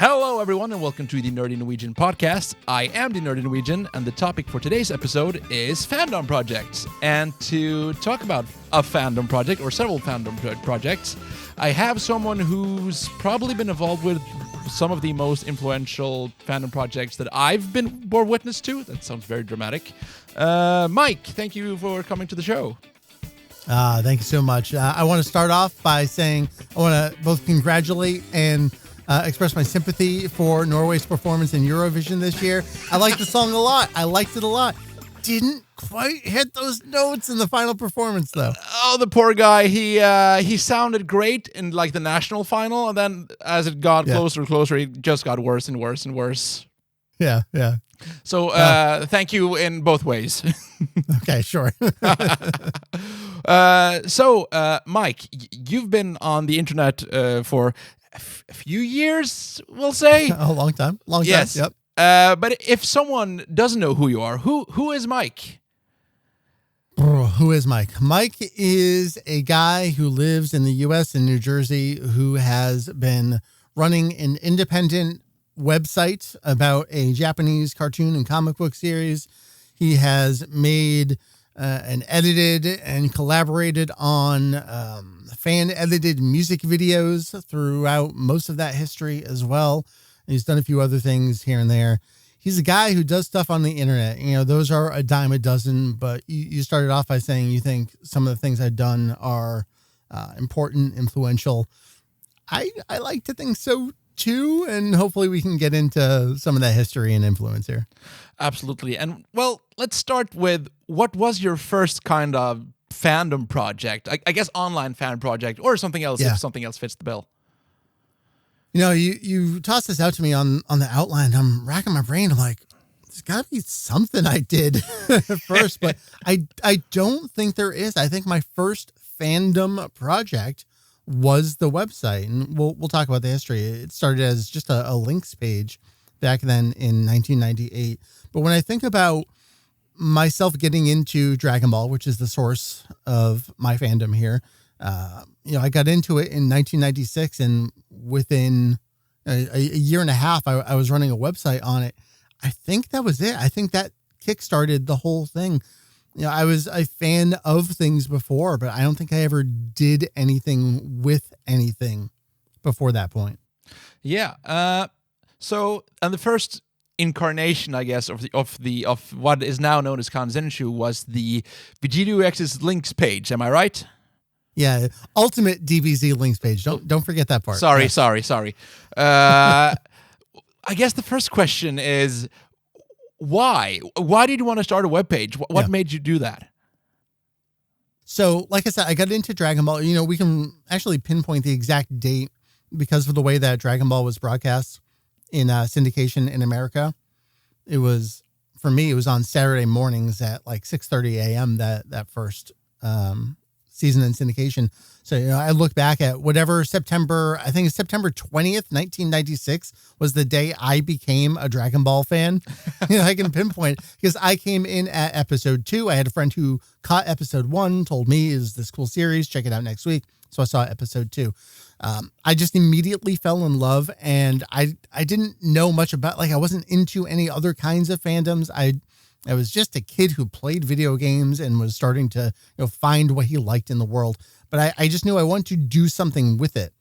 Hello, everyone, and welcome to the Nerdy Norwegian podcast. I am the Nerdy Norwegian, and the topic for today's episode is fandom projects. And to talk about a fandom project, or several fandom projects, I have someone who's probably been involved with some of the most influential fandom projects that I've bore witness to. That sounds very dramatic. Mike, thank you for coming to the show. Thank you so much. I want to start off by saying I want to both congratulate and express my sympathy for Norway's performance in Eurovision this year. I liked the song a lot. I liked it a lot. Didn't quite hit those notes in the final performance, though. Oh, the poor guy. He sounded great in like the national final, and then as it got closer and closer, it just got worse and worse and worse. Yeah. So thank you in both ways. Okay, sure. So, Mike, you've been on the internet for a few years, we'll say. A long time. Yes. Yep. But if someone doesn't know who you are, who is Mike? Who is Mike? Mike is a guy who lives in the U.S. in New Jersey who has been running an independent website about a Japanese cartoon and comic book series. He has made and edited and collaborated on fan-edited music videos throughout most of that history as well. And he's done a few other things here and there. He's a guy who does stuff on the internet. You know, those are a dime a dozen, but you started off by saying you think some of the things I've done are important, influential. I like to think so too, and hopefully we can get into some of that history and influence here. Absolutely. And well, let's start with what was your first kind of fandom project? I guess online fan project or something else if something else fits the bill. You know, you tossed this out to me on the outline. I'm racking my brain. I'm like, there's got to be something I did first, but I don't think there is. I think my first fandom project was the website, and we'll talk about the history. It started as just a links page back then in 1998. But when I think about myself getting into Dragon Ball, which is the source of my fandom here, I got into it in 1996, and within a year and a half, I was running a website on it. I think that was it. I think that kickstarted the whole thing. You know, I was a fan of things before, but I don't think I ever did anything with anything before that point. Yeah. So, and the first incarnation, I guess, of what is now known as Kanzenshuu was the VegettoEX's links page. Am I right? Yeah, ultimate DBZ links page. Don't forget that part. Sorry. I guess the first question is, why? Why did you want to start a web page? What made you do that? So, like I said, I got into Dragon Ball. You know, we can actually pinpoint the exact date because of the way that Dragon Ball was broadcast in syndication in America. It was, for me, it was on Saturday mornings at like 6:30 a.m. that first season in syndication. So, you know, I look back at whatever September 20th, 1996 was the day I became a Dragon Ball fan. You know, I can pinpoint because I came in at episode 2. I had a friend who caught episode 1, told me, is this cool series, check it out next week. So I saw episode 2. I just immediately fell in love, and I didn't know much about, like, I wasn't into any other kinds of fandoms. I was just a kid who played video games and was starting to, find what he liked in the world. But I just knew I wanted to do something with it.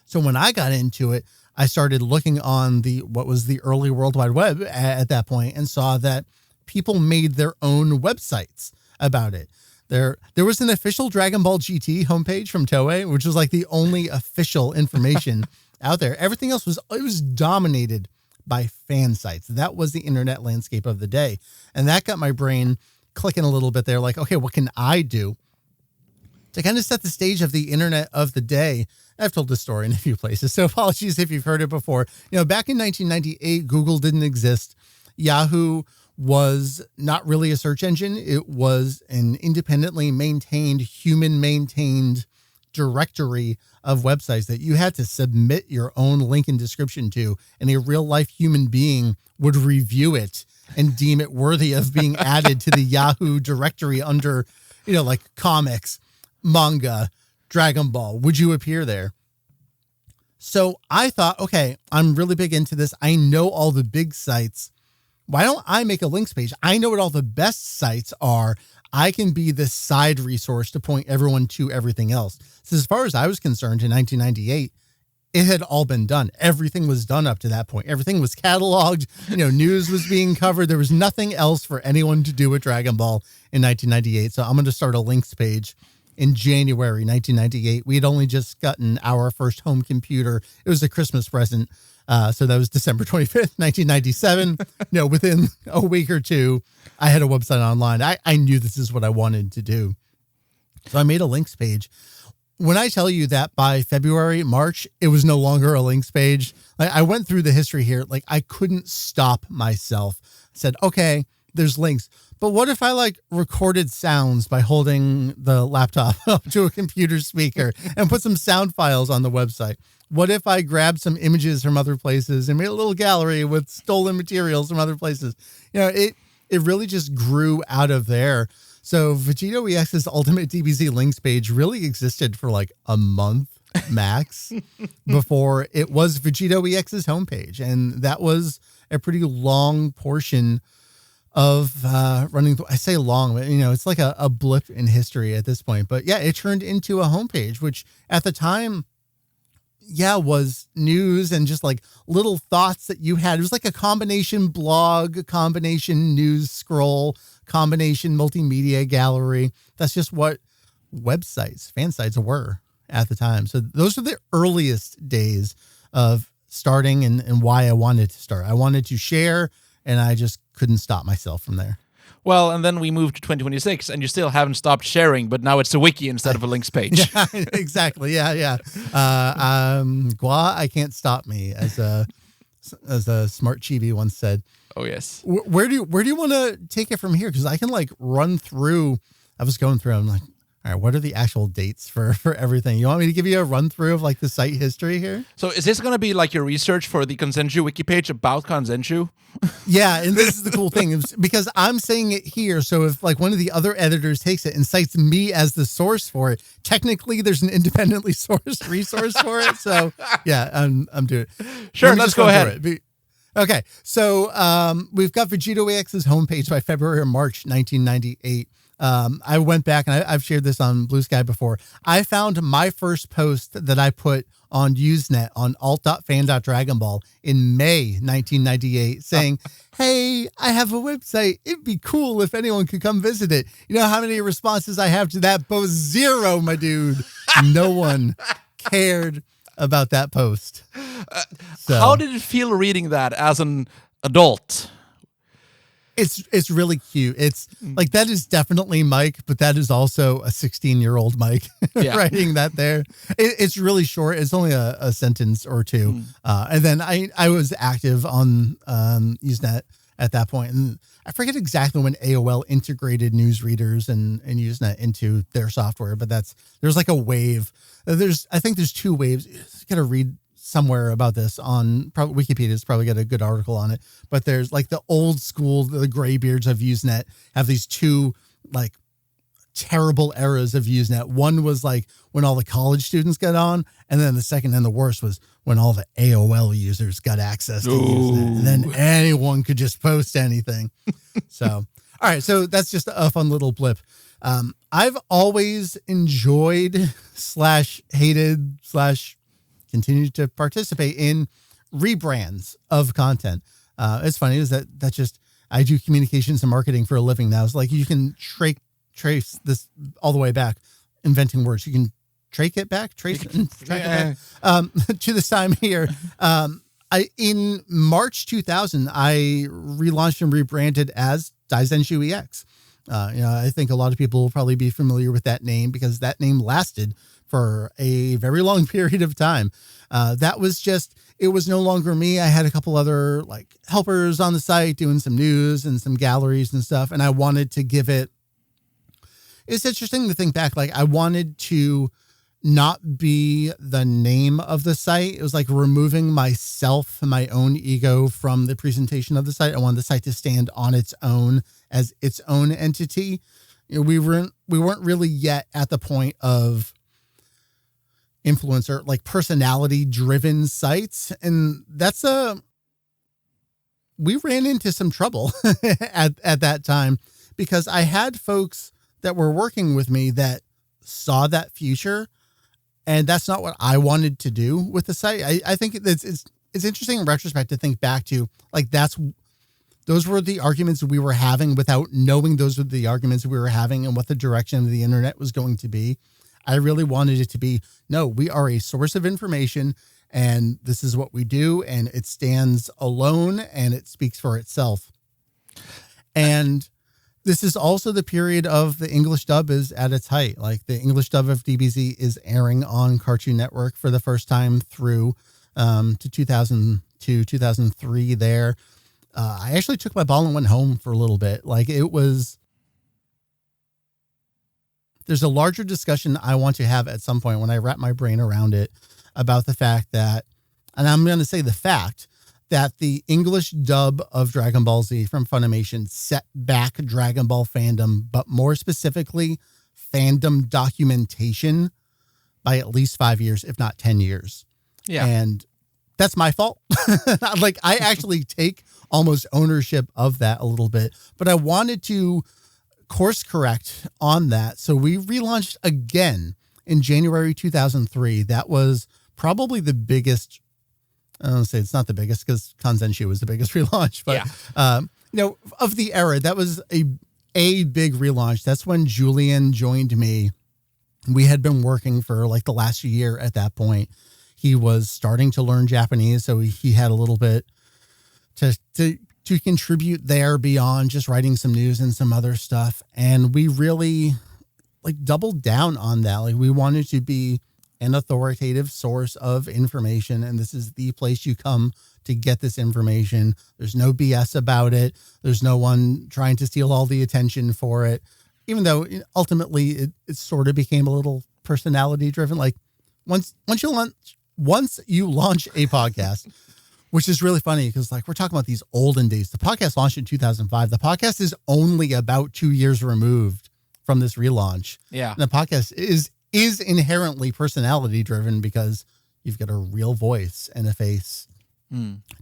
So when I got into it, I started looking on what was the early World Wide Web at that point, and saw that people made their own websites about it. There was an official Dragon Ball GT homepage from Toei, which was like the only official information out there. Everything else was dominated by fan sites. That was the internet landscape of the day. And that got my brain clicking a little bit there. Like, okay, what can I do to kind of set the stage of the internet of the day? I've told this story in a few places, so apologies if you've heard it before. Back in 1998, Google didn't exist. Yahoo was not really a search engine. It was an independently maintained, human-maintained directory of websites that you had to submit your own link and description to, and a real-life human being would review it and deem it worthy of being added to the Yahoo directory under, like comics, manga, Dragon Ball. Would you appear there? So I thought, okay, I'm really big into this. I know all the big sites. Why don't I make a links page? I know what all the best sites are. I can be this side resource to point everyone to everything else. So as far as I was concerned in 1998, it had all been done. Everything was done up to that point. Everything was cataloged. News was being covered. There was nothing else for anyone to do with Dragon Ball in 1998. So I'm going to start a links page in January 1998. We had only just gotten our first home computer. It was a Christmas present. So that was December 25th, 1997. Within a week or two, I had a website online. I knew this is what I wanted to do. So I made a links page. When I tell you that by February, March, it was no longer a links page. I went through the history here. I couldn't stop myself. I said, okay, there's links. But what if I recorded sounds by holding the laptop up to a computer speaker and put some sound files on the website? What if I grabbed some images from other places and made a little gallery with stolen materials from other places? It really just grew out of there. So VegettoEX's Ultimate DBZ links page really existed for a month max before it was VegettoEX's homepage. And that was a pretty long portion of running. I say long, but it's like a blip in history at this point. But yeah, it turned into a homepage, which at the time, was news and just little thoughts that you had. It was like a combination blog, combination news scroll, combination multimedia gallery. That's just what websites, fan sites were at the time. So those are the earliest days of starting and why I wanted to start. I wanted to share, and I just couldn't stop myself from there. Well, and then we moved to 2026, and you still haven't stopped sharing, but now it's a wiki instead of a links page. Yeah, exactly. Yeah. Gua, I can't stop me, as a smart chibi once said. Oh, yes. Where do you want to take it from here? Because I can run through. I was going through. I'm like, all right, what are the actual dates for everything? You want me to give you a run through of the site history here? So is this going to be your research for the Kanzenshuu wiki page about Kanzenshuu? Yeah, and this is the cool thing is because I'm saying it here. So if one of the other editors takes it and cites me as the source for it, technically there's an independently sourced resource for it. So yeah, I'm doing it. Sure, let's go ahead. Okay, so we've got VegettoEX's homepage by February or March 1998. I went back and I've shared this on Blue Sky before. I found my first post that I put on Usenet on alt.fan.dragonball in May 1998 saying, hey, I have a website. It'd be cool if anyone could come visit it. You know how many responses I have to that post? 0, my dude. No one cared about that post. How did it feel reading that as an adult? It's really cute. It's that is definitely Mike, but that is also a 16-year-old Mike writing that there. It's really short. It's only a sentence or two. And then I was active on Usenet at that point. And I forget exactly when AOL integrated newsreaders and Usenet into their software, but there's a wave. I think there's 2 waves. You got to read somewhere about this on Wikipedia's probably got a good article on it, but there's the old school, the graybeards of Usenet have these 2 terrible eras of Usenet. One was when all the college students got on, and then the second and the worst was when all the AOL users got access to Usenet, and then anyone could just post anything. So, all right. So that's just a fun little blip. I've always enjoyed /hated continued to participate in rebrands of content. It's funny is that just, I do communications and marketing for a living now. It's you can trace this all the way back, inventing words. You can trace it back to this time here. In March 2000, I relaunched and rebranded as DaizenShuEX. I think a lot of people will probably be familiar with that name because that name lasted for a very long period of time. That was just, it was no longer me. I had a couple other helpers on the site doing some news and some galleries and stuff. And I wanted to give it's interesting to think back. I wanted to not be the name of the site. It was removing myself and my own ego from the presentation of the site. I wanted the site to stand on its own as its own entity. We weren't really yet at the point of influencer, like personality driven sites. And we ran into some trouble at that time, because I had folks that were working with me that saw that future, and that's not what I wanted to do with the site. I think it's interesting in retrospect to think back to, like, those were the arguments we were having without knowing those were the arguments we were having and what the direction of the internet was going to be. I really wanted it to be, no, we are a source of information and this is what we do, and it stands alone and it speaks for itself. And this is also the period of the English dub is at its height. Like, the English dub of DBZ is airing on Cartoon Network for the first time through to 2002, 2003 there. I actually took my ball and went home for a little bit. Like, there's a larger discussion I want to have at some point when I wrap my brain around it, about the fact that, and I'm going to say the fact that the English dub of Dragon Ball Z from Funimation set back Dragon Ball fandom, but more specifically fandom documentation, by at least 5 years, if not 10 years. Yeah. And that's my fault. Like, I actually take almost ownership of that a little bit, but I wanted to course correct on that. So we relaunched again in January 2003. That was probably the biggest. I don't say it's not the biggest, because Kanzenshuu was the biggest relaunch, but of the era, that was a big relaunch. That's when Julian joined me. We had been working for like the last year at that point. He was starting to learn Japanese, so he had a little bit to contribute there beyond just writing some news and some other stuff. And we really like doubled down on that. Like, we wanted to be an authoritative source of information, and this is the place you come to get this information. There's no BS about it. There's no one trying to steal all the attention for it, even though ultimately it sort of became a little personality driven. Like, once you launch a podcast, which is really funny, because like, we're talking about these olden days. The podcast launched in 2005. The podcast is only about 2 years removed from this relaunch. Yeah. And the podcast is inherently personality driven, because you've got a real voice and a face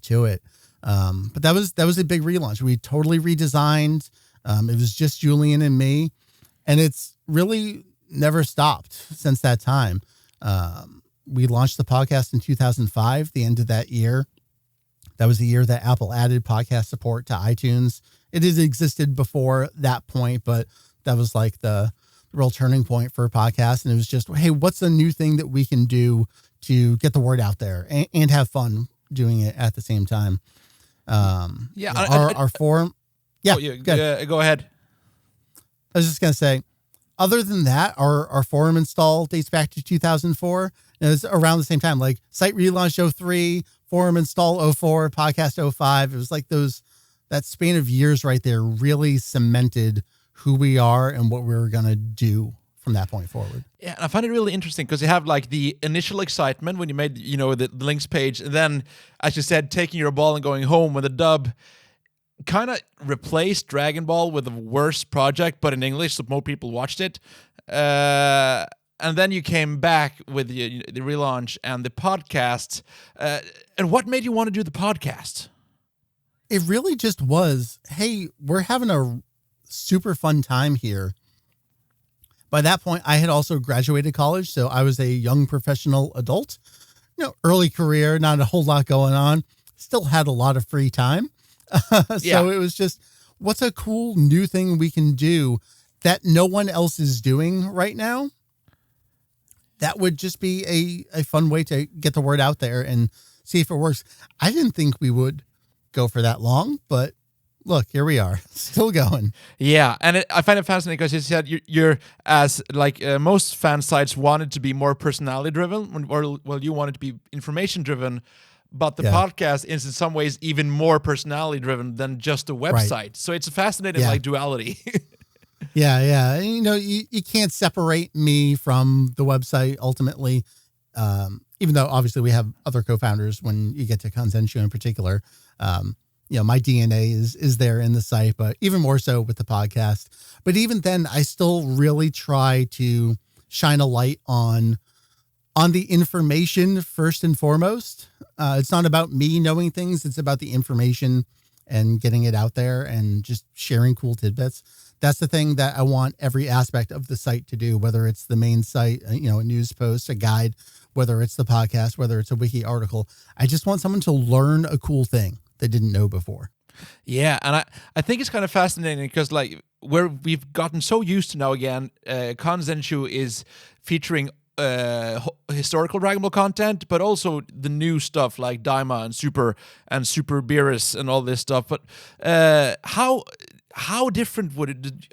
to it. But that was a big relaunch. We totally redesigned. It was just Julian and me, and it's really never stopped since that time. We launched the podcast in 2005, the end of that year. That was the year that Apple added podcast support to iTunes. It has existed before that point, but that was like the real turning point for a podcast. And it was just, hey, what's a new thing that we can do to get the word out there and have fun doing it at the same time? Our forum. Yeah, go ahead. I was just going to say, other than that, our forum install dates back to 2004. And it's around the same time, like site relaunch 03, forum install 04, podcast 05. It was like that span of years right there really cemented who we are and what we were going to do from that point forward. Yeah, and I find it really interesting, because you have like the initial excitement when you made, the links page, and then, as you said, taking your ball and going home, when the dub kind of replaced Dragon Ball with the worst project, but in English, so more people watched it. And then you came back with the relaunch and the podcast. And what made you want to do the podcast? It really just was, hey, we're having a super fun time here. By that point, I had also graduated college, so I was a young professional adult. Early career, not a whole lot going on. Still had a lot of free time. So it was just, what's a cool new thing we can do that no one else is doing right now? That would just be a fun way to get the word out there and see if it works. I didn't think we would go for that long, but look, here we are, still going. Yeah, and I find it fascinating, because you said you're as like most fan sites wanted to be more personality driven, or you wanted to be information driven, but the podcast is in some ways even more personality driven than just a website. Right. So it's a fascinating like duality. Yeah. You can't separate me from the website ultimately, even though obviously we have other co-founders when you get to Kanzenshuu in particular. My DNA is there in the site, but even more so with the podcast. But even then, I still really try to shine a light on on the information first and foremost. It's not about me knowing things. It's about the information and getting it out there and just sharing cool tidbits. That's the thing that I want every aspect of the site to do, whether it's the main site, a news post, a guide, whether it's the podcast, whether it's a wiki article. I just want someone to learn a cool thing they didn't know before. Yeah, and I think it's kind of fascinating because we've gotten so used to now again, Kanzenshuu is featuring historical Dragon Ball content, but also the new stuff like Daima and Super Beerus and all this stuff. But how different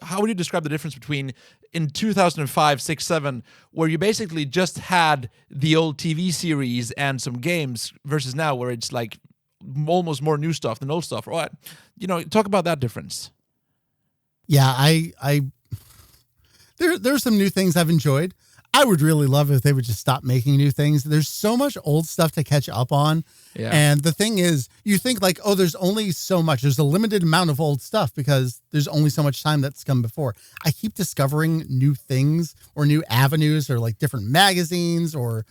how would you describe the difference between in 2005, 6, 7, where you basically just had the old TV series and some games versus now where it's like almost more new stuff than old stuff? Or what? Talk about that difference. Yeah, there's some new things I've enjoyed. I would really love if they would just stop making new things. There's so much old stuff to catch up on. Yeah. And the thing is, you think like, oh, there's only so much. There's a limited amount of old stuff because there's only so much time that's come before. I keep discovering new things or new avenues or like different magazines, or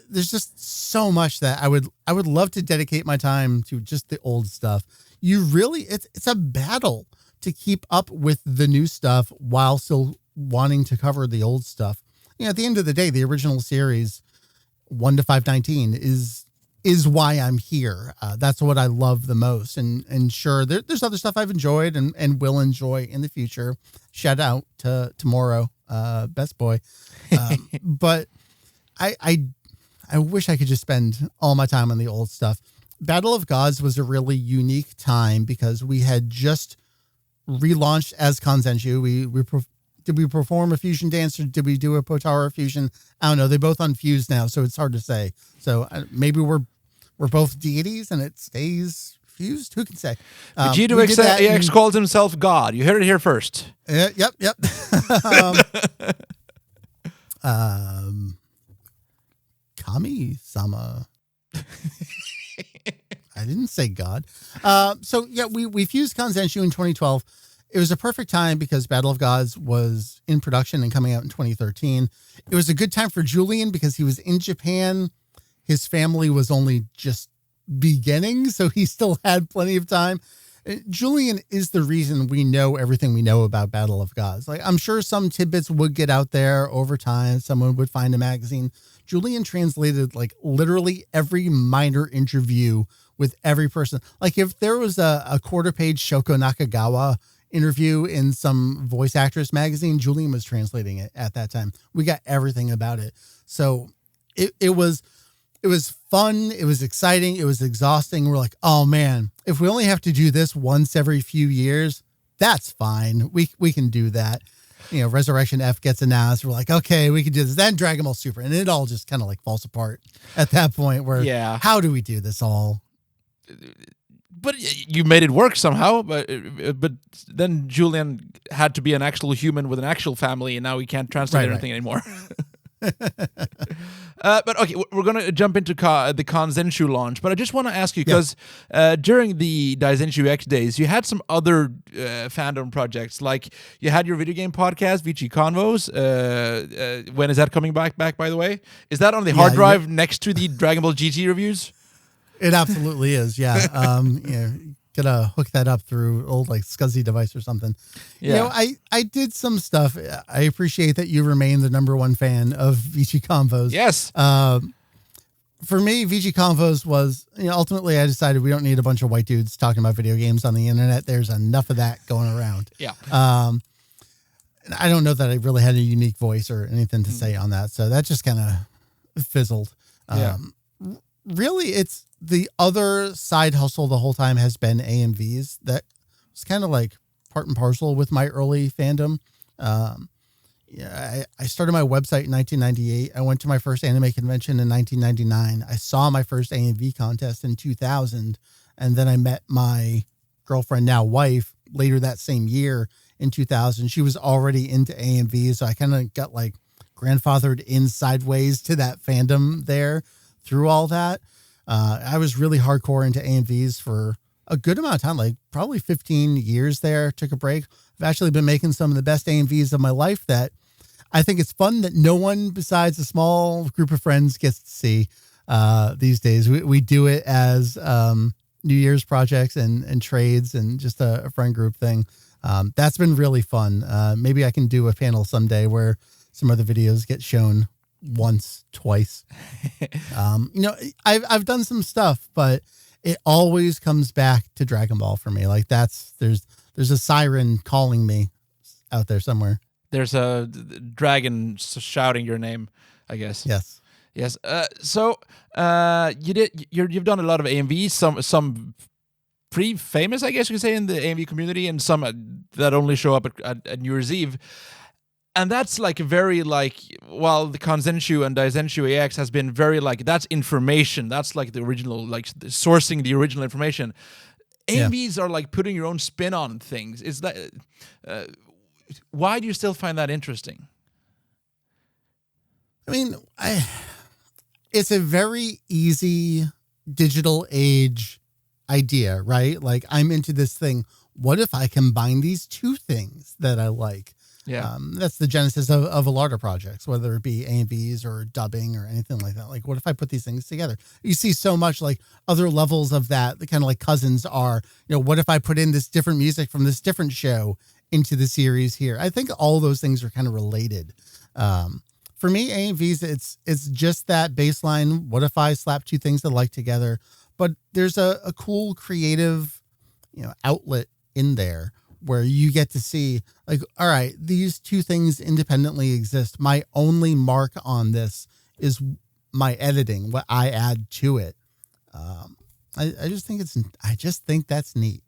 there's just so much that I would love to dedicate my time to just the old stuff. It's a battle to keep up with the new stuff while still wanting to cover the old stuff. At the end of the day, the original series 1 to 519 is why I'm here. That's what I love the most. And sure, there's other stuff I've enjoyed and will enjoy in the future. Shout out to Tomorrow, best boy. But I wish I could just spend all my time on the old stuff. Battle of Gods was a really unique time because we had just relaunched as Kanzenshuu. Did we perform a fusion dance or did we do a Potara fusion? I don't know. They both unfused now, so it's hard to say. So maybe we're both deities and it stays fused. Who can say? VegettoEX calls himself God. You heard it here first. Yep. Kami-sama. I didn't say God. So yeah, we fused Kanzenshuu in 2012. It was a perfect time because Battle of Gods was in production and coming out in 2013. It was a good time for Julian because he was in Japan. His family was only just beginning, so he still had plenty of time. Julian is the reason we know everything we know about Battle of Gods. Like, I'm sure some tidbits would get out there over time. Someone would find a magazine. Julian translated like literally every minor interview with every person. Like if there was a quarter-page Shoko Nakagawa interview in some voice actress magazine, Julian was translating it at that time. We got everything about it. So it was fun. It was exciting. It was exhausting. We're like, oh man, if we only have to do this once every few years, that's fine. We can do that. Resurrection F gets announced. We're like, okay, we can do this. Then Dragon Ball Super. And it all just kind of like falls apart at that point where, how do we do this all? But you made it work somehow. But then Julian had to be an actual human with an actual family, and now we can't translate anything anymore. But okay, we're going to jump into the Kanzenshuu launch. But I just want to ask you, because during the DaizenShuuX days, you had some other fandom projects. Like you had your video game podcast, VG Convos. When is that coming back, by the way? Is that on the hard drive next to the Dragon Ball GT reviews? It absolutely is, yeah. Gotta hook that up through old like SCSI device or something. Yeah. I did some stuff. I appreciate that you remain the number one fan of VG Convos. Yes. For me, VG Convos was, ultimately I decided we don't need a bunch of white dudes talking about video games on the internet. There's enough of that going around. Yeah. I don't know that I really had a unique voice or anything to say on that. So that just kind of fizzled. Really, it's the other side hustle the whole time has been AMVs. That was kind of like part and parcel with my early fandom. I started my website in 1998. I went to my first anime convention in 1999. I saw my first AMV contest in 2000. And then I met my girlfriend, now wife, later that same year in 2000. She was already into AMV. So I kind of got like grandfathered in sideways to that fandom there. Through all that, I was really hardcore into AMVs for a good amount of time, like probably 15 years there, took a break. I've actually been making some of the best AMVs of my life that I think it's fun that no one besides a small group of friends gets to see these days. We do it as New Year's projects and trades and just a friend group thing. That's been really fun. Maybe I can do a panel someday where some of the videos get shown once, twice. I've done some stuff, but it always comes back to Dragon Ball for me. Like there's a siren calling me out there somewhere. There's a dragon shouting your name, I guess. Yes. Yes. So you've done a lot of AMVs, some pretty famous, I guess you could say, in the AMV community, and some that only show up at New Year's Eve. And that's like very while the Kanzenshuu and VegettoEX has been very that's information. That's like the original, sourcing the original information. AMVs are like putting your own spin on things. Is that why do you still find that interesting? I mean, it's a very easy digital age idea, right? Like, I'm into this thing. What if I combine these two things that I like? Yeah. That's the genesis of a lot of projects, whether it be AMVs or dubbing or anything like that. Like, what if I put these things together? You see so much like other levels of that, the kind of like cousins are, what if I put in this different music from this different show into the series here? I think all those things are kind of related. For me, AMVs, it's just that baseline. What if I slap two things that I like together? But there's a cool creative, outlet in there where you get to see like, all right, these two things independently exist. My only mark on this is my editing, what I add to it. I just think that's neat.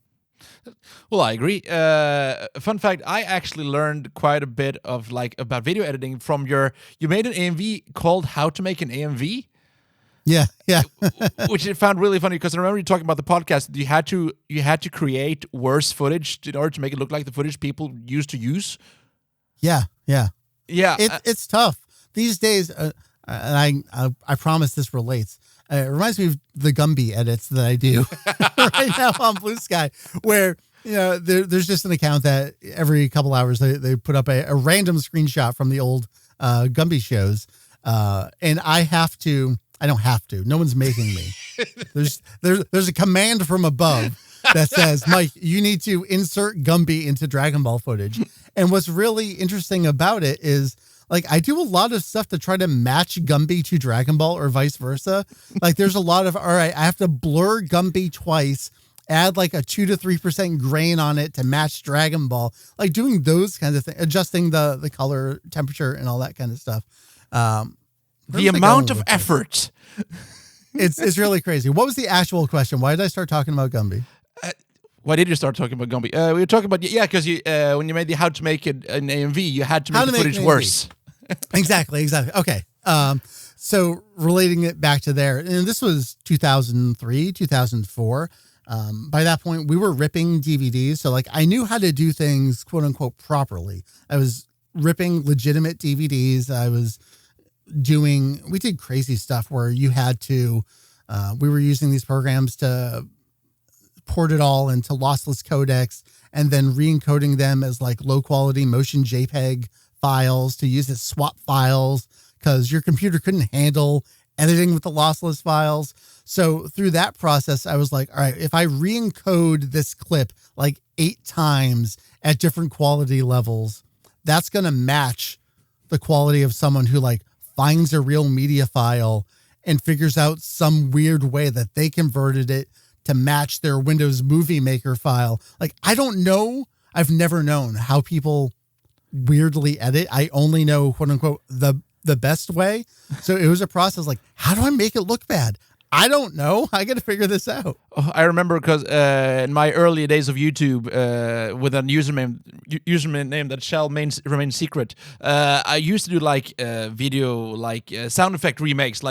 Well, I agree. Fun fact, I actually learned quite a bit of about video editing from you made an AMV called How to Make an AMV. Yeah. Which I found really funny because I remember you talking about the podcast. You had to create worse footage in order to make it look like the footage people used to use. Yeah. It's tough these days. And I promise this relates. It reminds me of the Gumby edits that I do right now on Blue Sky, where there's just an account that every couple hours they put up a random screenshot from the old Gumby shows, and I don't have to. No one's making me. There's a command from above that says, Mike, you need to insert Gumby into Dragon Ball footage. And what's really interesting about it is, I do a lot of stuff to try to match Gumby to Dragon Ball or vice versa. There's a lot of, all right, I have to blur Gumby twice, add a 2 to 3% grain on it to match Dragon Ball. Doing those kinds of things, adjusting the color, temperature, and all that kind of stuff. The amount of effort. It's really crazy. What was the actual question? Why did I start talking about Gumby? Why did you start talking about Gumby? We were talking about, because you when you made the How to Make It an AMV, you had to make the footage worse. Exactly. Okay. So relating it back to there, and this was 2003, 2004. By that point, we were ripping DVDs. So I knew how to do things, quote unquote, properly. I was ripping legitimate DVDs. We did crazy stuff where you had to, we were using these programs to port it all into lossless codecs and then re-encoding them as low quality motion JPEG files to use as swap files because your computer couldn't handle editing with the lossless files. So through that process, I was like, all right, if I re-encode this clip 8 times at different quality levels, that's going to match the quality of someone who finds a real media file and figures out some weird way that they converted it to match their Windows Movie Maker file. I don't know. I've never known how people weirdly edit. I only know, quote unquote, the best way. So it was a process how do I make it look bad? I don't know. I got to figure this out. I remember because in my early days of YouTube, with a username name that shall remain secret, I used to do video sound effect remakes,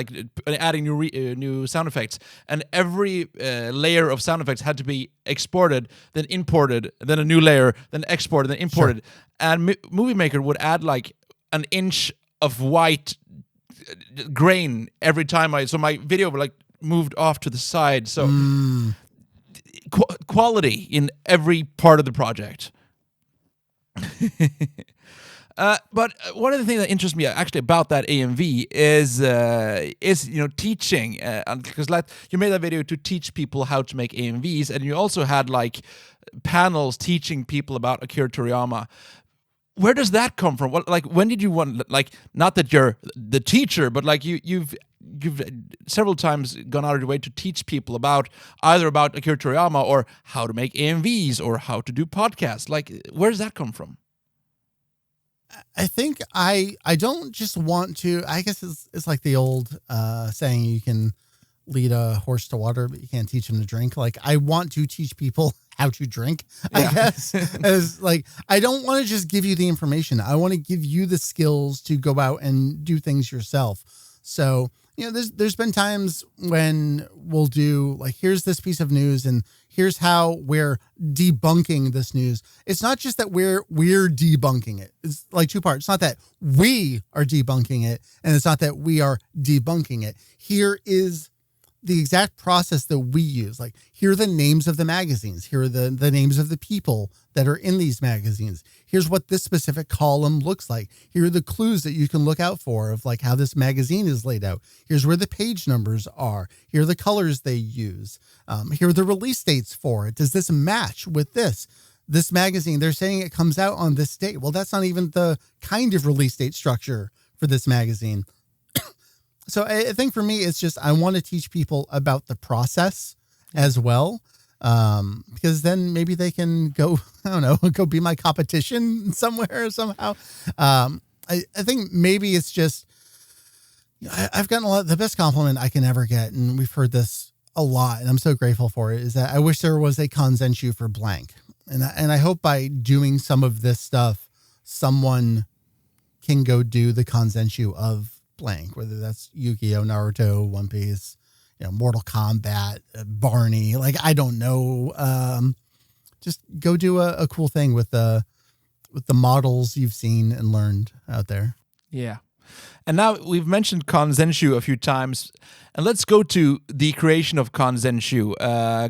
adding new sound effects, and every layer of sound effects had to be exported, then imported, then a new layer, then exported, then imported, sure. And Movie Maker would add an inch of white grain every time so my video would moved off to the side. So quality in every part of the project. But one of the things that interests me actually about that AMV is teaching, because you made a video to teach people how to make AMVs, and you also had like panels teaching people about Akira Toriyama. Where does that come from? When did you want, like, not that you're the teacher, but like you've several times gone out of your way to teach people about Akira Toriyama or how to make AMVs or how to do podcasts. Like, where does that come from? I think I don't just want to, I guess it's like the old saying, you can lead a horse to water, but you can't teach him to drink. Like, I want to teach people how to drink, I guess. As like, I don't want to just give you the information. I want to give you the skills to go out and do things yourself. So, there's been times when we'll do like, here's this piece of news and here's how we're debunking this news. It's not just that we're debunking it. It's like two parts. It's not that we are debunking it, and it's not that we are debunking it. Here is the exact process that we use. Like, here are the names of the magazines. Here are the names of the people that are in these magazines. Here's what this specific column looks like. Here are the clues that you can look out for of like how this magazine is laid out. Here's where the page numbers are. Here are the colors they use. Here are the release dates for it. Does this match with this? This magazine, they're saying it comes out on this date. Well, that's not even the kind of release date structure for this magazine. So I think for me, it's just, I want to teach people about the process as well. Because then maybe they can go, I don't know, go be my competition somewhere somehow. I think maybe it's just, I've gotten the best compliment I can ever get. And we've heard this a lot, and I'm so grateful for it, is that I wish there was a Kanzenshuu for blank. And I hope by doing some of this stuff, someone can go do the Kanzenshuu of blank, whether that's Yu-Gi-Oh, Naruto, One Piece, Mortal Kombat, Barney, like, I don't know. Just go do a cool thing with the models you've seen and learned out there. Yeah. And now we've mentioned Kanzenshuu a few times, and let's go to the creation of Kanzenshuu,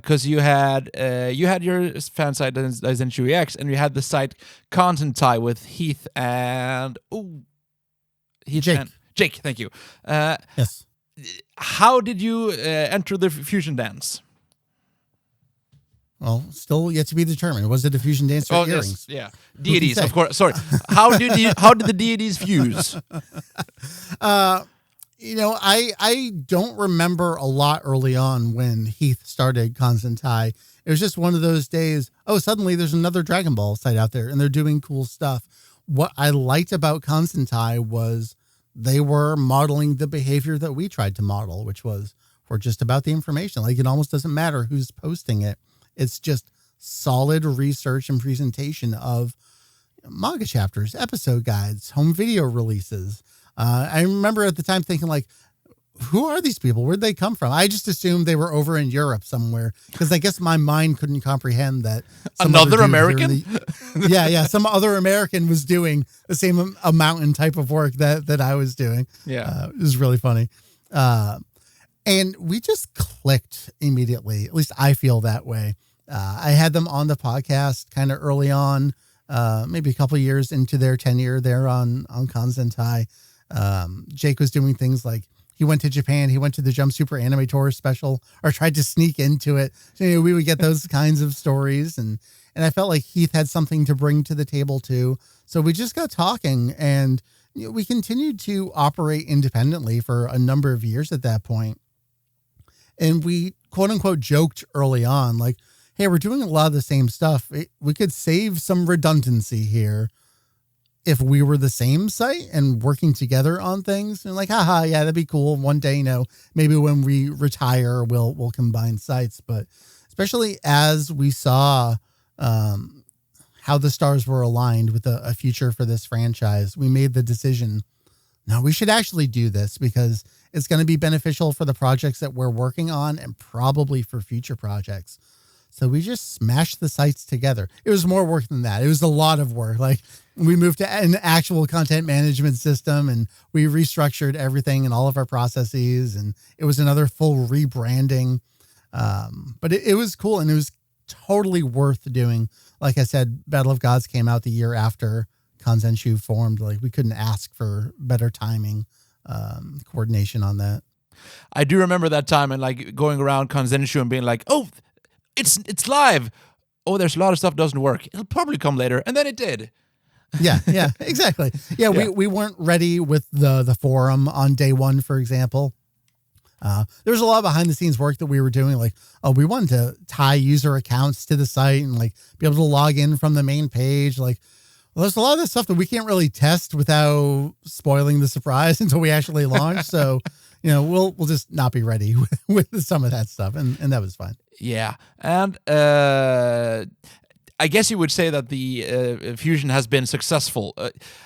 because you had your fan site NerdyNorwegian, and you had the site Kanzentai with Heath and Jake, thank you. Yes. How did you enter the fusion dance? Well, still yet to be determined. Was it a fusion dance or earrings? Yes, yeah. Deities, of course. Sorry. How did the deities fuse? I don't remember a lot early on when Heath started Kanzentai. It was just one of those days, suddenly there's another Dragon Ball site out there and they're doing cool stuff. What I liked about Kanzentai was they were modeling the behavior that we tried to model, which was for just about the information. Like, it almost doesn't matter who's posting it. It's just solid research and presentation of manga chapters, episode guides, home video releases. I remember at the time thinking, like, who are these people? Where'd they come from? I just assumed they were over in Europe somewhere, because I guess my mind couldn't comprehend that. Another American? Some other American was doing the same amount and type of work that I was doing. Yeah. It was really funny. And we just clicked immediately. At least I feel that way. I had them on the podcast kind of early on, maybe a couple of years into their tenure there on Kanzentai. Jake was doing things like, he went to Japan. He went to the Jump Super Anime Tour special, or tried to sneak into it. So, we would get those kinds of stories. And I felt like Heath had something to bring to the table too. So we just got talking, and we continued to operate independently for a number of years at that point. And we, quote unquote, joked early on, like, hey, we're doing a lot of the same stuff. We could save some redundancy here if we were the same site and working together on things. And like, haha, yeah, that'd be cool. One day, maybe when we retire, we'll combine sites. But especially as we saw how the stars were aligned with a future for this franchise, we made the decision, no, we should actually do this, because it's going to be beneficial for the projects that we're working on and probably for future projects. So we just smashed the sites together. It was more work than that. It was a lot of work. Like, we moved to an actual content management system, and we restructured everything and all of our processes. And it was another full rebranding. But it was cool, and it was totally worth doing. Like I said, Battle of Gods came out the year after Kanzenshuu formed. Like we couldn't ask for better timing, coordination on that. I do remember that time and like going around Kanzenshuu and being like, oh, it's live. Oh, there's a lot of stuff that doesn't work. It'll probably come later. And then it did. Yeah, exactly. Yeah, we weren't ready with the forum on day one, for example. There was a lot of behind the scenes work that we were doing. Like, we wanted to tie user accounts to the site and like be able to log in from the main page. Like, well, there's a lot of this stuff that we can't really test without spoiling the surprise until we actually launch. So, we'll just not be ready with some of that stuff. And that was fine. Yeah. And I guess you would say that the fusion has been successful.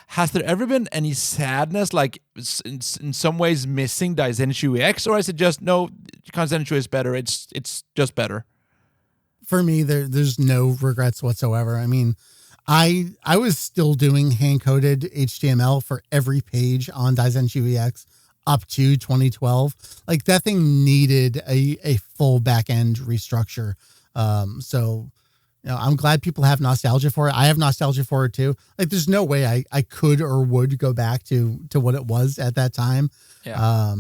Has there ever been any sadness, like in some ways missing NerdyNorwegian, or is it just, no, Kanzenshuu is better, it's just better? For me, there's no regrets whatsoever. I mean, I was still doing hand-coded HTML for every page on NerdyNorwegian up to 2012. Like that thing needed a full back-end restructure. So, I'm glad people have nostalgia for it. I have nostalgia for it too. Like there's no way I could or would go back to what it was at that time. Yeah.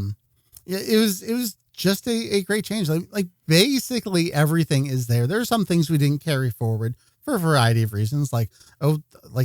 It was just a great change. Like basically everything is there. There are some things we didn't carry forward for a variety of reasons. Like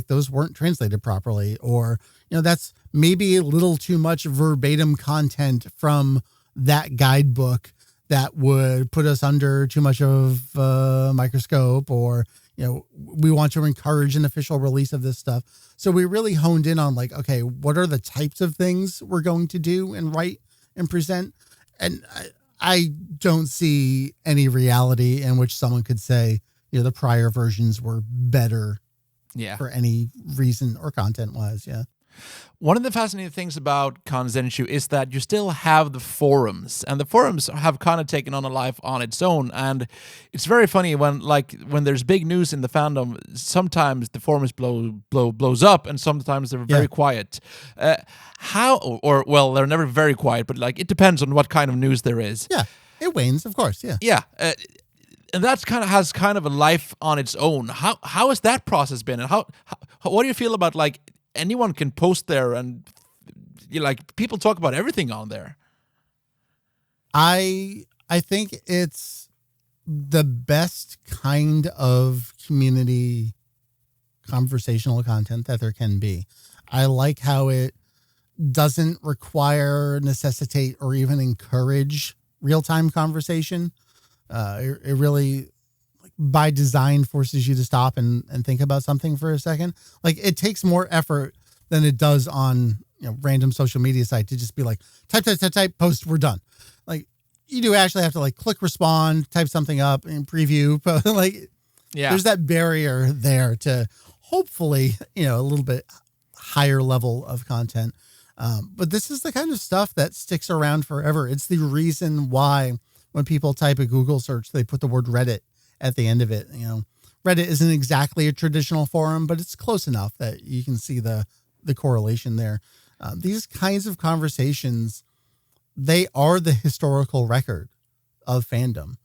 those weren't translated properly, or, that's maybe a little too much verbatim content from that guidebook that would put us under too much of a microscope, or, we want to encourage an official release of this stuff. So we really honed in on like, okay, what are the types of things we're going to do and write and present? And I don't see any reality in which someone could say, the prior versions were better for any reason or content wise. Yeah. One of the fascinating things about Kanzenshuu is that you still have the forums, and the forums have kind of taken on a life on its own. And it's very funny when there's big news in the fandom, sometimes the forums blows up, and sometimes they're very quiet. They're never very quiet, but like it depends on what kind of news there is. Yeah, it wanes, of course. Yeah. Yeah. And that's has kind of a life on its own. How has that process been, and how what do you feel about like anyone can post there and people talk about everything on there? I think it's the best kind of community conversational content that there can be. I like how it doesn't require, necessitate, or even encourage real-time conversation. It really, by design, forces you to stop and think about something for a second. Like it takes more effort than it does on random social media site to just be like type, post, we're done. Like you do actually have to like click respond, type something up and preview. There's that barrier there to hopefully a little bit higher level of content. But this is the kind of stuff that sticks around forever. It's the reason why when people type a Google search, they put the word Reddit at the end of it. Reddit isn't exactly a traditional forum, but it's close enough that you can see the correlation there. These kinds of conversations, they are the historical record of fandom,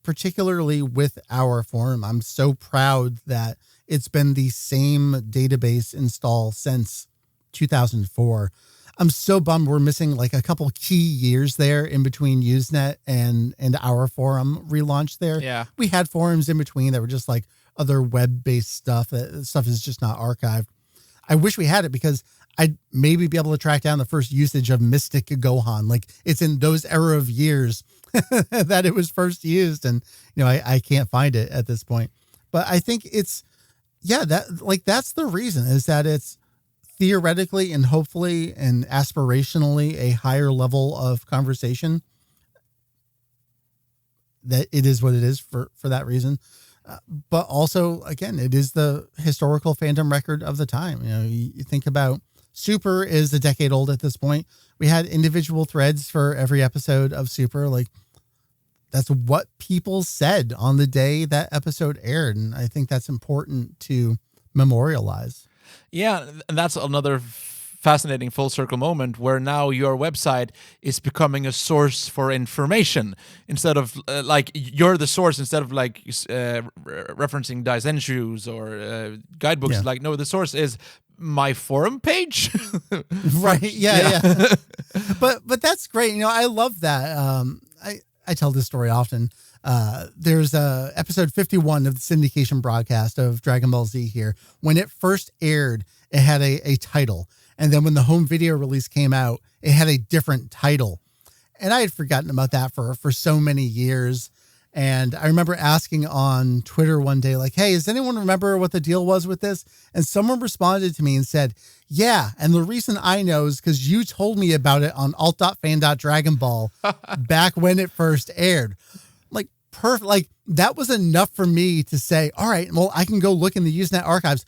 particularly with our forum. I'm so proud that it's been the same database install since 2004. I'm so bummed we're missing like a couple key years there in between Usenet and our forum relaunch there. Yeah. We had forums in between that were just like other web-based stuff. That stuff is just not archived. I wish we had it because I'd maybe be able to track down the first usage of Mystic Gohan. Like it's in those era of years that it was first used. And, I can't find it at this point. But I think it's, that's the reason, is that it's theoretically and hopefully and aspirationally a higher level of conversation. That it is what it is for that reason. But also, again, it is the historical fandom record of the time. You think about Super is a decade old at this point. We had individual threads for every episode of Super. Like that's what people said on the day that episode aired. And I think that's important to memorialize. Yeah, and that's another fascinating full circle moment where now your website is becoming a source for information instead of like you're the source instead of like referencing Kanzenshuu or guidebooks. Yeah. Like, no, the source is my forum page. Right. Yeah. But that's great. I love that. I tell this story often. There's episode 51 of the syndication broadcast of Dragon Ball Z here. When it first aired, it had a title. And then when the home video release came out, it had a different title. And I had forgotten about that for so many years. And I remember asking on Twitter one day, like, hey, does anyone remember what the deal was with this? And someone responded to me and said, yeah. And the reason I know is because you told me about it on alt.fan.dragonball back when it first aired. Like, perfect. Like, that was enough for me to say, all right, well, I can go look in the Usenet archives.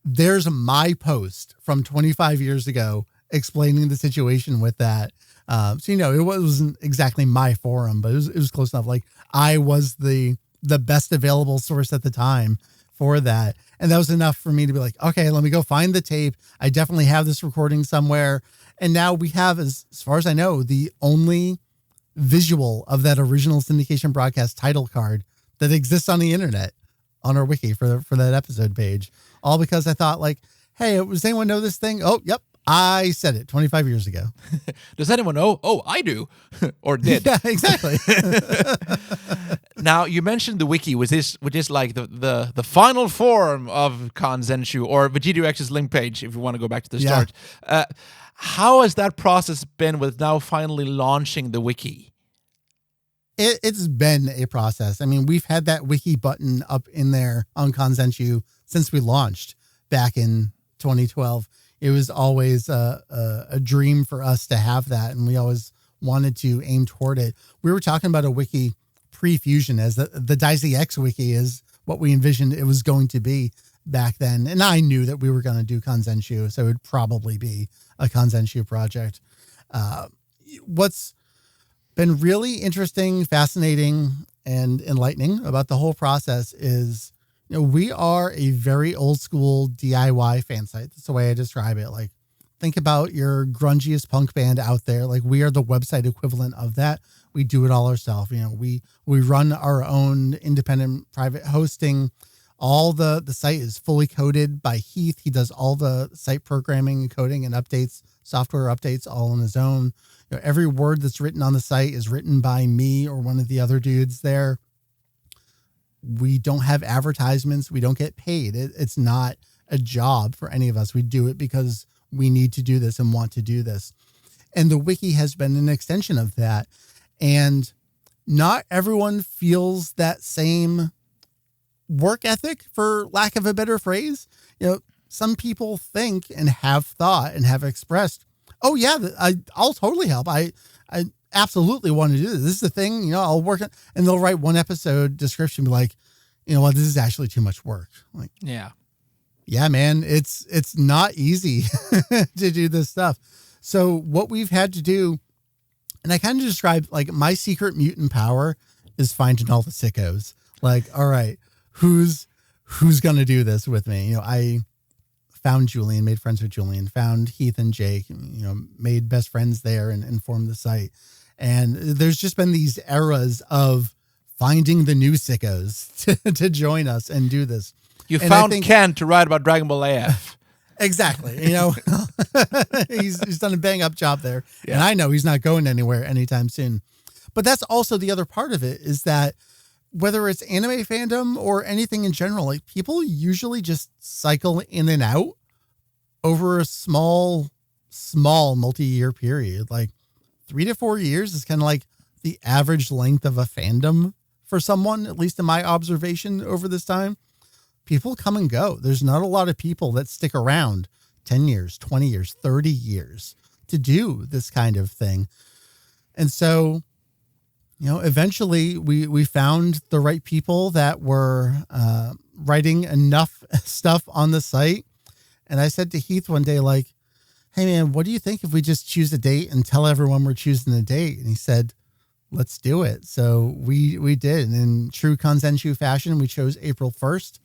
There's my post from 25 years ago explaining the situation with that. So, it wasn't exactly my forum, but it was close enough. Like, I was the best available source at the time for that. And that was enough for me to be like, okay, let me go find the tape. I definitely have this recording somewhere. And now we have, as far as I know, the only visual of that original syndication broadcast title card that exists on the internet on our wiki for that episode page. All because I thought, like, hey, does anyone know this thing? Oh, yep. I said it 25 years ago. Does anyone know? Oh, I do. Or did. Yeah, exactly. Now, you mentioned the wiki, which is like the final form of Kanzenshuu or VegettoEX's link page, if you want to go back to the start. How has that process been with now finally launching the wiki? It's been a process. I mean, we've had that wiki button up in there on Kanzenshuu since we launched back in 2012. It was always a dream for us to have that, and we always wanted to aim toward it. We were talking about a wiki pre-fusion, as the NerdyNorwegian wiki is what we envisioned it was going to be back then. And I knew that we were going to do Kanzenshuu, so it would probably be a Kanzenshuu project. What's been really interesting, fascinating, and enlightening about the whole process is, we are a very old school DIY fan site. That's the way I describe it. Like, think about your grungiest punk band out there. Like, we are the website equivalent of that. We do it all ourselves. We run our own independent private hosting. All the site is fully coded by Heath. He does all the site programming and coding and updates, software updates, all on his own. Every word that's written on the site is written by me or one of the other dudes there. We don't have advertisements. We don't get paid. It's not a job for any of us. We do it because we need to do this and want to do this. And the wiki has been an extension of that. And not everyone feels that same work ethic, for lack of a better phrase. Some people think and have thought and have expressed, oh yeah, I'll totally help. I absolutely want to do this. This is the thing, I'll work on, and they'll write one episode description, be like, this is actually too much work. Like, yeah, man, it's not easy to do this stuff. So what we've had to do, and I kind of describe, like, my secret mutant power is finding all the sickos. Like, all right, who's going to do this with me? I found Julian, made friends with Julian, found Heath and Jake, made best friends there and formed the site. And there's just been these eras of finding the new sickos to join us and do this. You found Ken to write about Dragon Ball AF. Exactly. He's done a bang up job there. Yeah. And I know he's not going anywhere anytime soon. But that's also the other part of it, is that whether it's anime fandom or anything in general, like, people usually just cycle in and out over a small multi-year period. Like, 3 to 4 years is kind of like the average length of a fandom for someone, at least in my observation over this time. People come and go. There's not a lot of people that stick around 10 years, 20 years, 30 years to do this kind of thing. And so, eventually we found the right people that were writing enough stuff on the site. And I said to Heath one day, like, hey man, what do you think if we just choose a date and tell everyone we're choosing a date? And he said, let's do it. So we did. And in true Kanzenshuu fashion, we chose April 1st.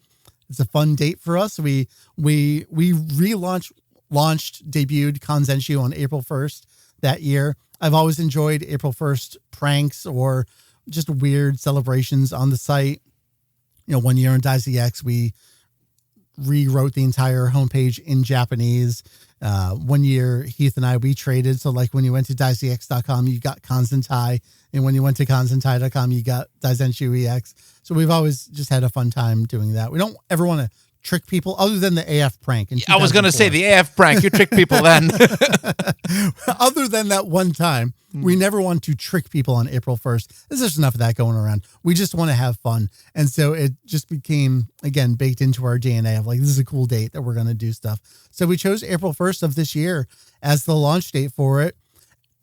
It's a fun date for us. We relaunched debuted Kanzenshuu on April 1st that year. I've always enjoyed April 1st pranks or just weird celebrations on the site. One year on NerdyNorwegian, we rewrote the entire homepage in Japanese. 1 year, Heath and I, we traded. So like when you went to NerdyNorwegian.com, you got Kanzentai. And when you went to Kanzentai.com, you got NerdyNorwegian. So we've always just had a fun time doing that. We don't ever want to trick people other than the AF prank. I was going to say the AF prank. You trick people then. Other than that one time, we never want to trick people on April 1st. There's just enough of that going around. We just want to have fun. And so it just became, again, baked into our DNA of like, this is a cool date that we're going to do stuff. So we chose April 1st of this year as the launch date for it,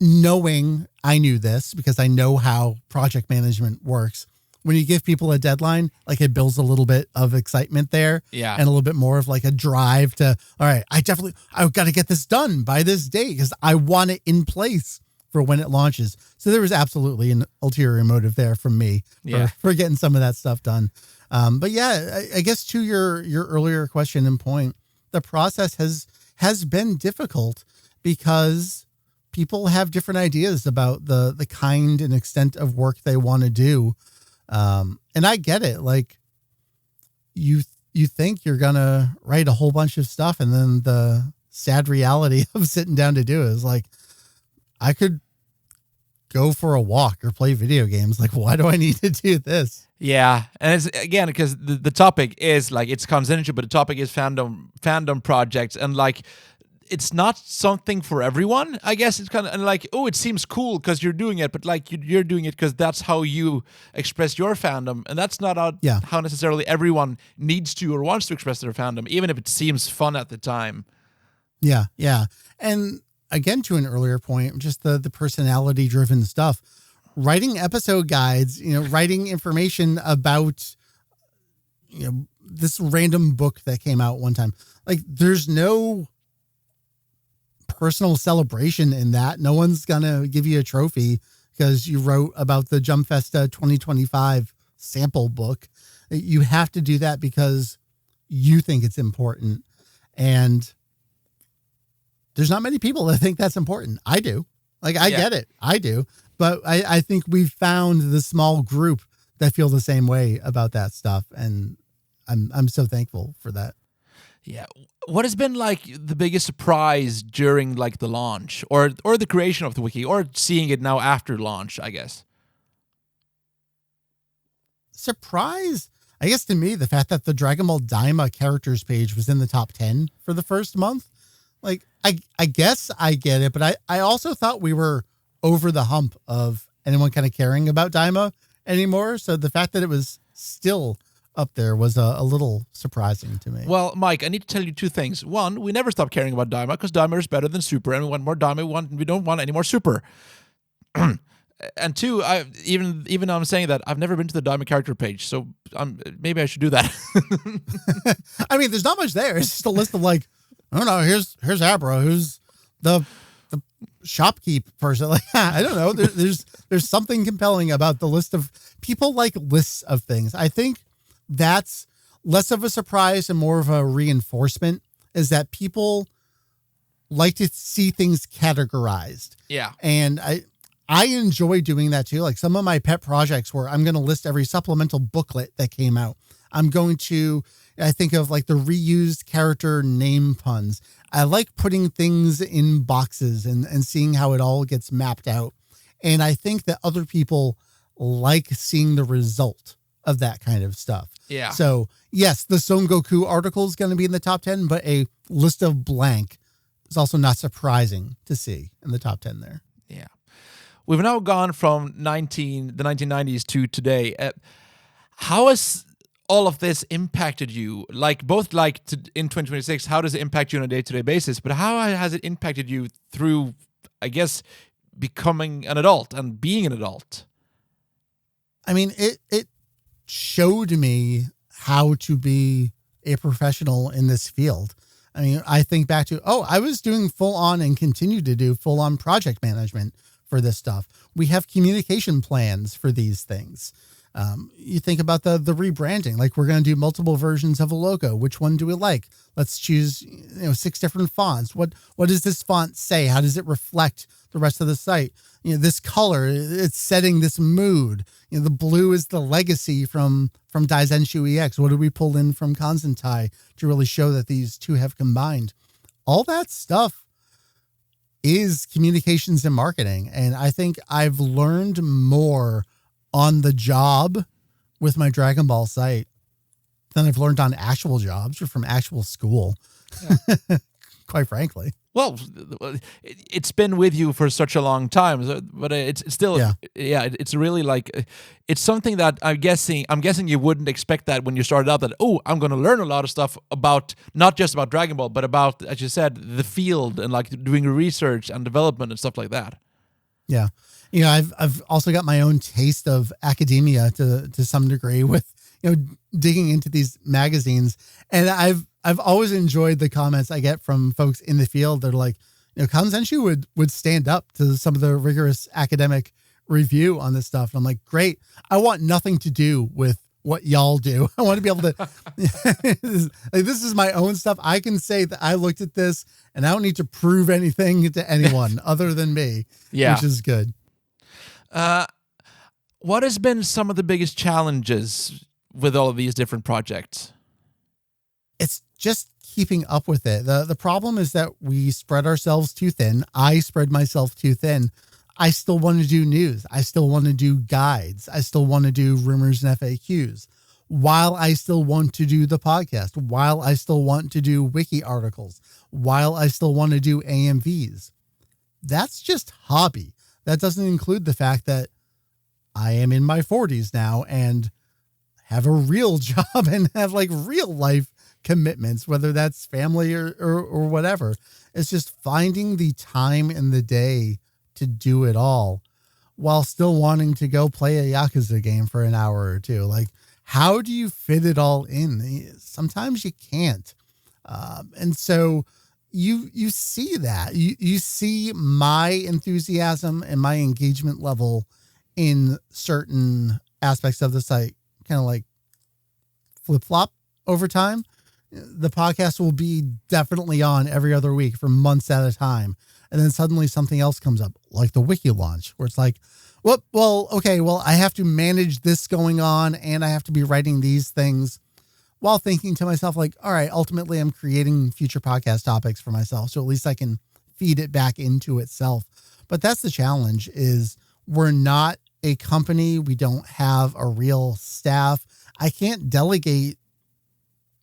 knowing I knew this because I know how project management works. When you give people a deadline, like it builds a little bit of excitement there. Yeah. And a little bit more of like a drive to, all right, I've got to get this done by this date because I want it in place for when it launches. So there was absolutely an ulterior motive there from me for getting some of that stuff done. But yeah, I guess to your earlier question and point, the process has been difficult because people have different ideas about the kind and extent of work they want to do. And I get it. Like you think you're going to write a whole bunch of stuff. And then the sad reality of sitting down to do it is like, I could go for a walk or play video games. Like, why do I need to do this? Yeah. And it's again, because the topic is like, it's Kanzenshuu, but the topic is fandom projects. And like, it's not something for everyone. I guess it's kind of like, oh, it seems cool because you're doing it, but like you're doing it because that's how you express your fandom, and that's not how necessarily everyone needs to or wants to express their fandom, even if it seems fun at the time. Yeah, yeah, and again, to an earlier point, just the personality-driven stuff, writing episode guides, writing information about, this random book that came out one time. Like, there's no personal celebration in that. No one's gonna give you a trophy because you wrote about the Jump Festa 2025 sample book. You have to do that because you think it's important, and there's not many people that think that's important. I do. Like, I get it. I do. But I think we've found the small group that feel the same way about that stuff, and I'm so thankful for that. Yeah. What has been like the biggest surprise during like the launch or the creation of the wiki or seeing it now after launch, I guess? Surprise, I guess to me, the fact that the Dragon Ball Daima characters page was in the top 10 for the first month. Like, I guess I get it, but I also thought we were over the hump of anyone kind of caring about Daima anymore. So the fact that it was still up there was a little surprising to me. Well, Mike, I need to tell you two things. One, we never stop caring about Daima because Daima is better than Super, and we want more Daima. We don't want any more Super. And two, even though I'm saying that, I've never been to the Daima character page, so maybe I should do that. I mean, there's not much there. It's just a list of like, I don't know. Here's Abra, who's the shopkeep person. Like, I don't know. There's something compelling about the list of people like lists of things. I think that's less of a surprise and more of a reinforcement, is that people like to see things categorized. Yeah. And I enjoy doing that too. Like some of my pet projects where I'm going to list every supplemental booklet that came out. I'm going to, I think of like the reused character name puns. I like putting things in boxes and seeing how it all gets mapped out. And I think that other people like seeing the result of that kind of stuff. Yeah. So yes, the Son Goku article is going to be in the top 10, but a list of blank is also not surprising to see in the top 10 there. Yeah. We've now gone from the 1990s to today. How has all of this impacted you? Like both in 2026, how does it impact you on a day-to-day basis? But how has it impacted you through, I guess, becoming an adult and being an adult? I mean, it showed me how to be a professional in this field. I mean, I think back to, I was doing full on and continue to do full on project management for this stuff. We have communication plans for these things. You think about the rebranding, like we're going to do multiple versions of a logo. Which one do we like? Let's choose, 6 different fonts. What does this font say? How does it reflect the rest of the site? This color, it's setting this mood. The blue is the legacy from Kanzenshuu EX. What did we pull in from Kanzenshuu to really show that these two have combined? All that stuff is communications and marketing. And I think I've learned more on the job with my Dragon Ball site than I've learned on actual jobs or from actual school, quite frankly. Well, it's been with you for such a long time, but it's still, it's really like, it's something that I'm guessing you wouldn't expect that when you started out, that, I'm going to learn a lot of stuff about, not just about Dragon Ball, but about, as you said, the field and like doing research and development and stuff like that. Yeah. I've also got my own taste of academia to some degree with, digging into these magazines. And I've always enjoyed the comments I get from folks in the field that are like, Kanzenshuu would stand up to some of the rigorous academic review on this stuff. And I'm like, great. I want nothing to do with what y'all do. I want to be able to, this is my own stuff. I can say that I looked at this and I don't need to prove anything to anyone other than me, which is good. What has been some of the biggest challenges with all of these different projects? It's just keeping up with it. The problem is that we spread ourselves too thin. I spread myself too thin. I still want to do news. I still want to do guides. I still want to do rumors and FAQs, while I still want to do the podcast, while I still want to do wiki articles, while I still want to do AMVs. That's just hobby. That doesn't include the fact that I am in my 40s now and have a real job and have like real life commitments, whether that's family or whatever. It's just finding the time in the day to do it all while still wanting to go play a Yakuza game for an hour or two. Like, how do you fit it all in? Sometimes you can't. And so you see that you see my enthusiasm and my engagement level in certain aspects of the site kind of like flip-flop over time. The podcast will be definitely on every other week for months at a time. And then suddenly something else comes up, like the wiki launch, where it's like, well, I have to manage this going on and I have to be writing these things, while thinking to myself, like, all right, ultimately I'm creating future podcast topics for myself. So at least I can feed it back into itself. But that's the challenge, is we're not a company. We don't have a real staff. I can't delegate,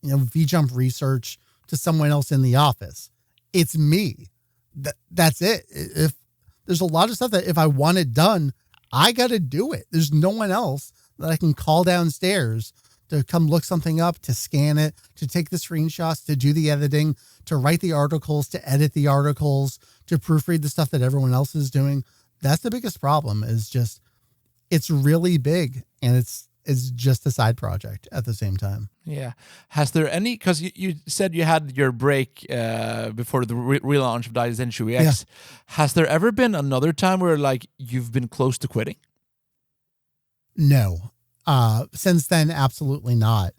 VJump research to someone else in the office. It's me. That's it. If there's a lot of stuff that if I want it done, I got to do it. There's no one else that I can call downstairs to come look something up, to scan it, to take the screenshots, to do the editing, to write the articles, to edit the articles, to proofread the stuff that everyone else is doing. That's the biggest problem, is just, it's really big and it's just a side project at the same time. Yeah. Has there any, because you said you had your break before the relaunch of Kanzenshuu EX. Yeah. Has there ever been another time where like you've been close to quitting? No. Since then, absolutely not.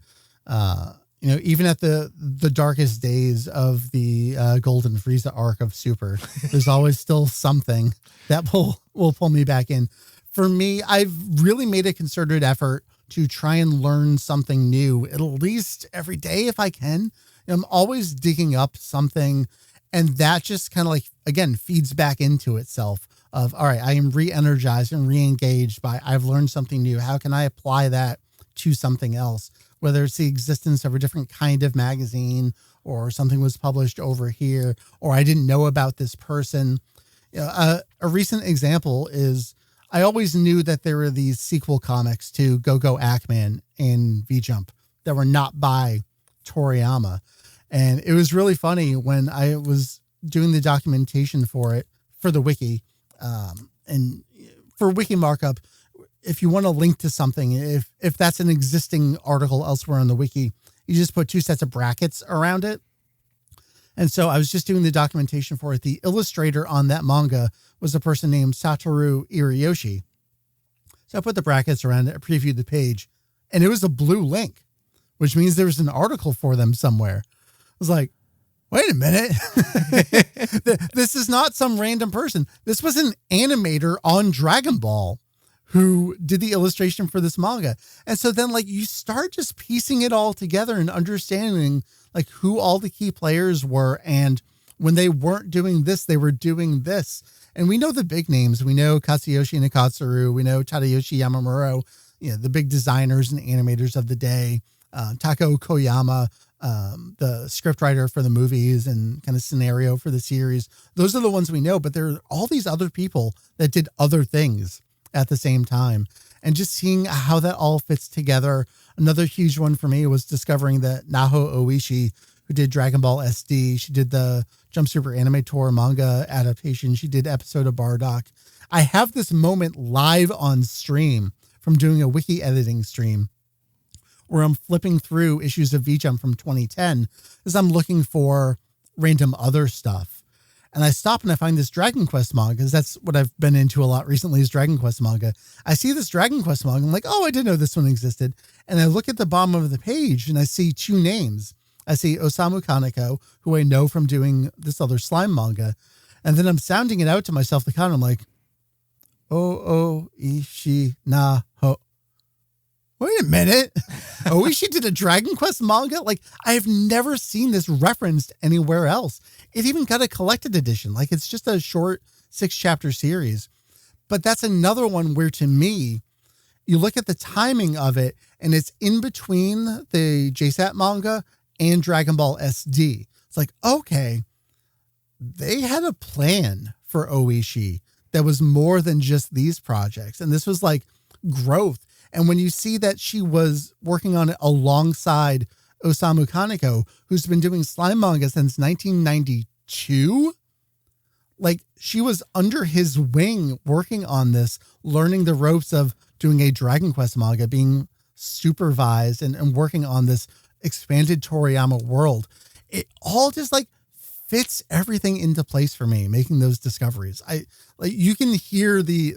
Even at the darkest days of the Golden Frieza arc of Super, there's always still something that will pull me back in. For me, I've really made a concerted effort to try and learn something new, at least every day if I can. I'm always digging up something, and that just kind of like, again, feeds back into itself of, all right, I am re-energized and re-engaged by, I've learned something new. How can I apply that to something else? Whether it's the existence of a different kind of magazine, or something was published over here, or I didn't know about this person. A recent example is, I always knew that there were these sequel comics to Go-Go Ackman in VJump that were not by Toriyama. And it was really funny when I was doing the documentation for it, for the wiki, and for wiki markup. If you want to link to something, if that's an existing article elsewhere on the wiki, you just put 2 sets of brackets around it. And so I was just doing the documentation for it. The illustrator on that manga was a person named Satoru Iriyoshi. So I put the brackets around it, I previewed the page, and it was a blue link, which means there was an article for them somewhere. I was like, wait a minute. This is not some random person. This was an animator on Dragon Ball who did the illustration for this manga. And so then like you start just piecing it all together and understanding like who all the key players were. And when they weren't doing this, they were doing this. And we know the big names. We know Katsuyoshi Nakatsuru. We know Tadayoshi Yamamuro, the big designers and animators of the day. Tako Koyama, the scriptwriter for the movies and kind of scenario for the series. Those are the ones we know, but there are all these other people that did other things at the same time. And just seeing how that all fits together. Another huge one for me was discovering that Naho Oishi, who did Dragon Ball SD, she did the Jump Super Anime Tour manga adaptation. She did episode of Bardock. I have this moment live on stream from doing a wiki editing stream where I'm flipping through issues of V-Jump from 2010 as I'm looking for random other stuff. And I stop and I find this Dragon Quest manga, because that's what I've been into a lot recently is Dragon Quest manga. I see this Dragon Quest manga. I'm like, oh, I didn't know this one existed. And I look at the bottom of the page and I see two names. I see Osamu Kaneko, who I know from doing this other slime manga. And then I'm sounding it out to myself, the count. I'm like, Oishi na ho. Wait a minute. Oishi did a Dragon Quest manga? Like, I have never seen this referenced anywhere else. It even got a collected edition. Like, it's just a short 6-chapter series. But that's another one where, to me, you look at the timing of it, and it's in between the JSAT manga and Dragon Ball SD. It's like, okay, they had a plan for Oishi that was more than just these projects. And this was like growth. And when you see that she was working on it alongside Osamu Kaneko, who's been doing slime manga since 1992, like she was under his wing working on this, learning the ropes of doing a Dragon Quest manga, being supervised and working on this expanded Toriyama world. It all just like fits everything into place for me, making those discoveries. You can hear the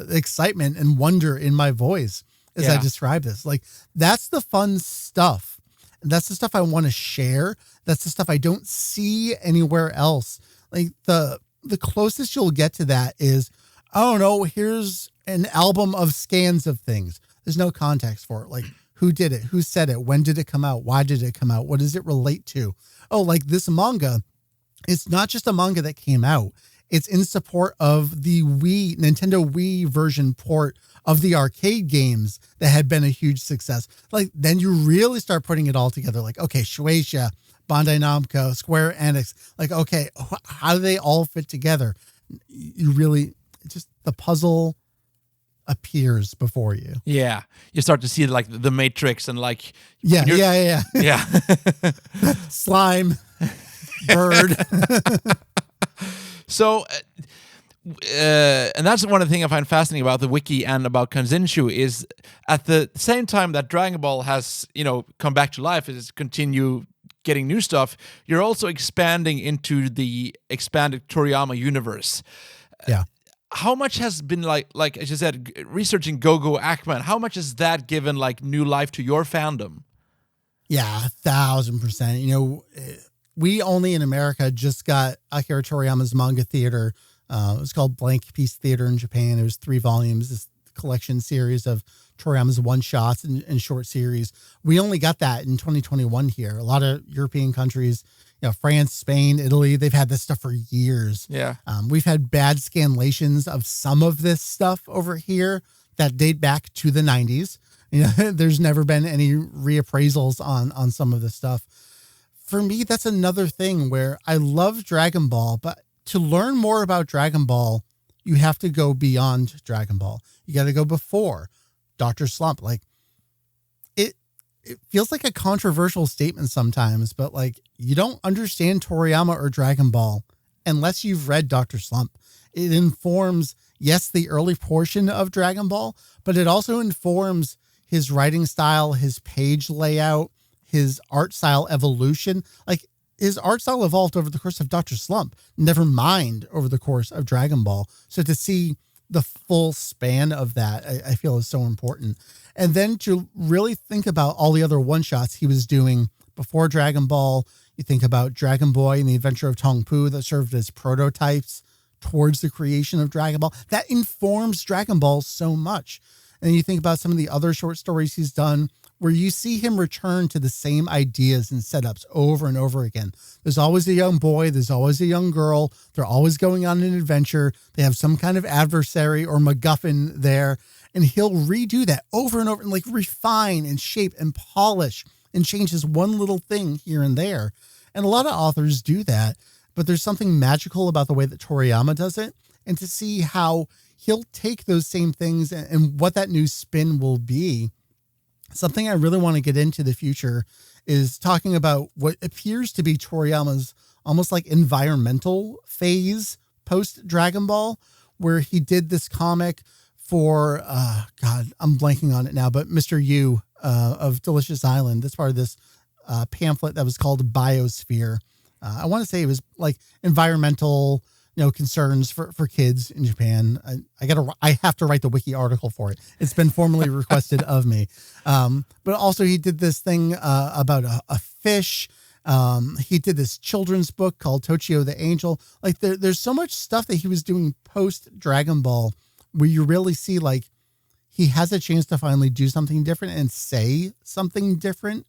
excitement and wonder in my voice as I describe this. Like, that's the fun stuff. And that's the stuff I want to share. That's the stuff I don't see anywhere else. Like the closest you'll get to that is, I don't know, here's an album of scans of things. There's no context for it. Like, who did it? Who said it? When did it come out? Why did it come out? What does it relate to? Oh, like this manga, it's not just a manga that came out. It's in support of the Nintendo Wii version port of the arcade games that had been a huge success. Like, then you really start putting it all together. Like, okay, Shueisha, Bandai Namco, Square Enix. Like, okay, how do they all fit together? You really, just the puzzle appears before you. Yeah. You start to see like the Matrix and like... Yeah. Slime, bird. So... and that's one of the things I find fascinating about the wiki and about Kanzenshuu is at the same time that Dragon Ball has, come back to life, is continue getting new stuff, you're also expanding into the expanded Toriyama universe. Yeah. How much has been like as you said, researching Go-Go Ackman, how much has that given like new life to your fandom? Yeah, 1,000%. We only in America just got Akira Toriyama's manga theater. It was called Blank Piece Theater in Japan. It was 3 volumes, this collection series of Toriyama's one-shots and short series. We only got that in 2021 here. A lot of European countries, France, Spain, Italy, they've had this stuff for years. Yeah. We've had bad scanlations of some of this stuff over here that date back to the 90s. There's never been any reappraisals on some of this stuff. For me, that's another thing where I love Dragon Ball, but to learn more about Dragon Ball, you have to go beyond Dragon Ball. You got to go before Dr. Slump. Like, it feels like a controversial statement sometimes, but like, you don't understand Toriyama or Dragon Ball unless you've read Dr. Slump. It informs, yes, the early portion of Dragon Ball, but it also informs his writing style, his page layout, his art style evolution. Like, his art style evolved over the course of Dr. Slump, never mind over the course of Dragon Ball. So to see the full span of that, I feel is so important. And then to really think about all the other one-shots he was doing before Dragon Ball. You think about Dragon Boy and the Adventure of Tong Po that served as prototypes towards the creation of Dragon Ball. That informs Dragon Ball so much. And you think about some of the other short stories he's done where you see him return to the same ideas and setups over and over again. There's always a young boy. There's always a young girl. They're always going on an adventure. They have some kind of adversary or MacGuffin there. And he'll redo that over and over and like refine and shape and polish and change his one little thing here and there. And a lot of authors do that, but there's something magical about the way that Toriyama does it. And to see how he'll take those same things and what that new spin will be. Something I really want to get into the future is talking about what appears to be Toriyama's almost like environmental phase post Dragon Ball, where he did this comic for, God, I'm blanking on it now, but Mr. Yu of Delicious Island. That's part of this pamphlet that was called Biosphere. I want to say it was like environmental, concerns for kids in Japan. I have to write the wiki article for it. It's been formally requested of me. But also he did this thing about a fish. He did this children's book called Tochio the Angel. Like there's so much stuff that he was doing post Dragon Ball where you really see like he has a chance to finally do something different and say something different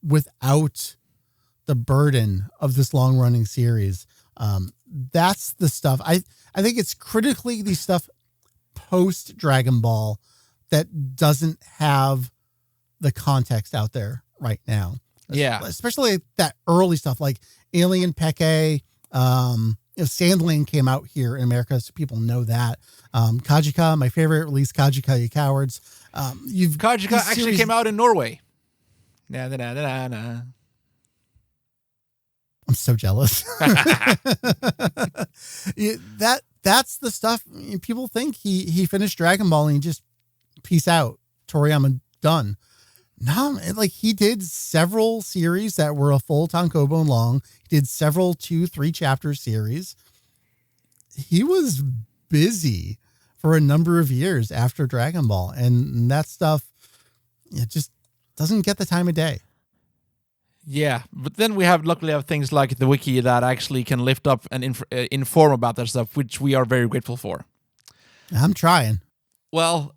without the burden of this long running series. That's the stuff. I think it's critically the stuff post Dragon Ball that doesn't have the context out there right now. Yeah. Especially that early stuff like Alien Peke, Sandland came out here in America, so people know that. Kajika, my favorite release, Kajika, You Cowards. Kajika actually came out in Norway. Na, na, na, na, na. I'm so jealous. That's the stuff people think he finished Dragon Ball and he just peace out. Toriyama done. No, like he did several series that were a full tankobon long. He did several 2-3 chapter series. He was busy for a number of years after Dragon Ball, and that stuff it just doesn't get the time of day. Yeah, but then we luckily have things like the wiki that actually can lift up and inform about that stuff, which we are very grateful for. I'm trying. Well,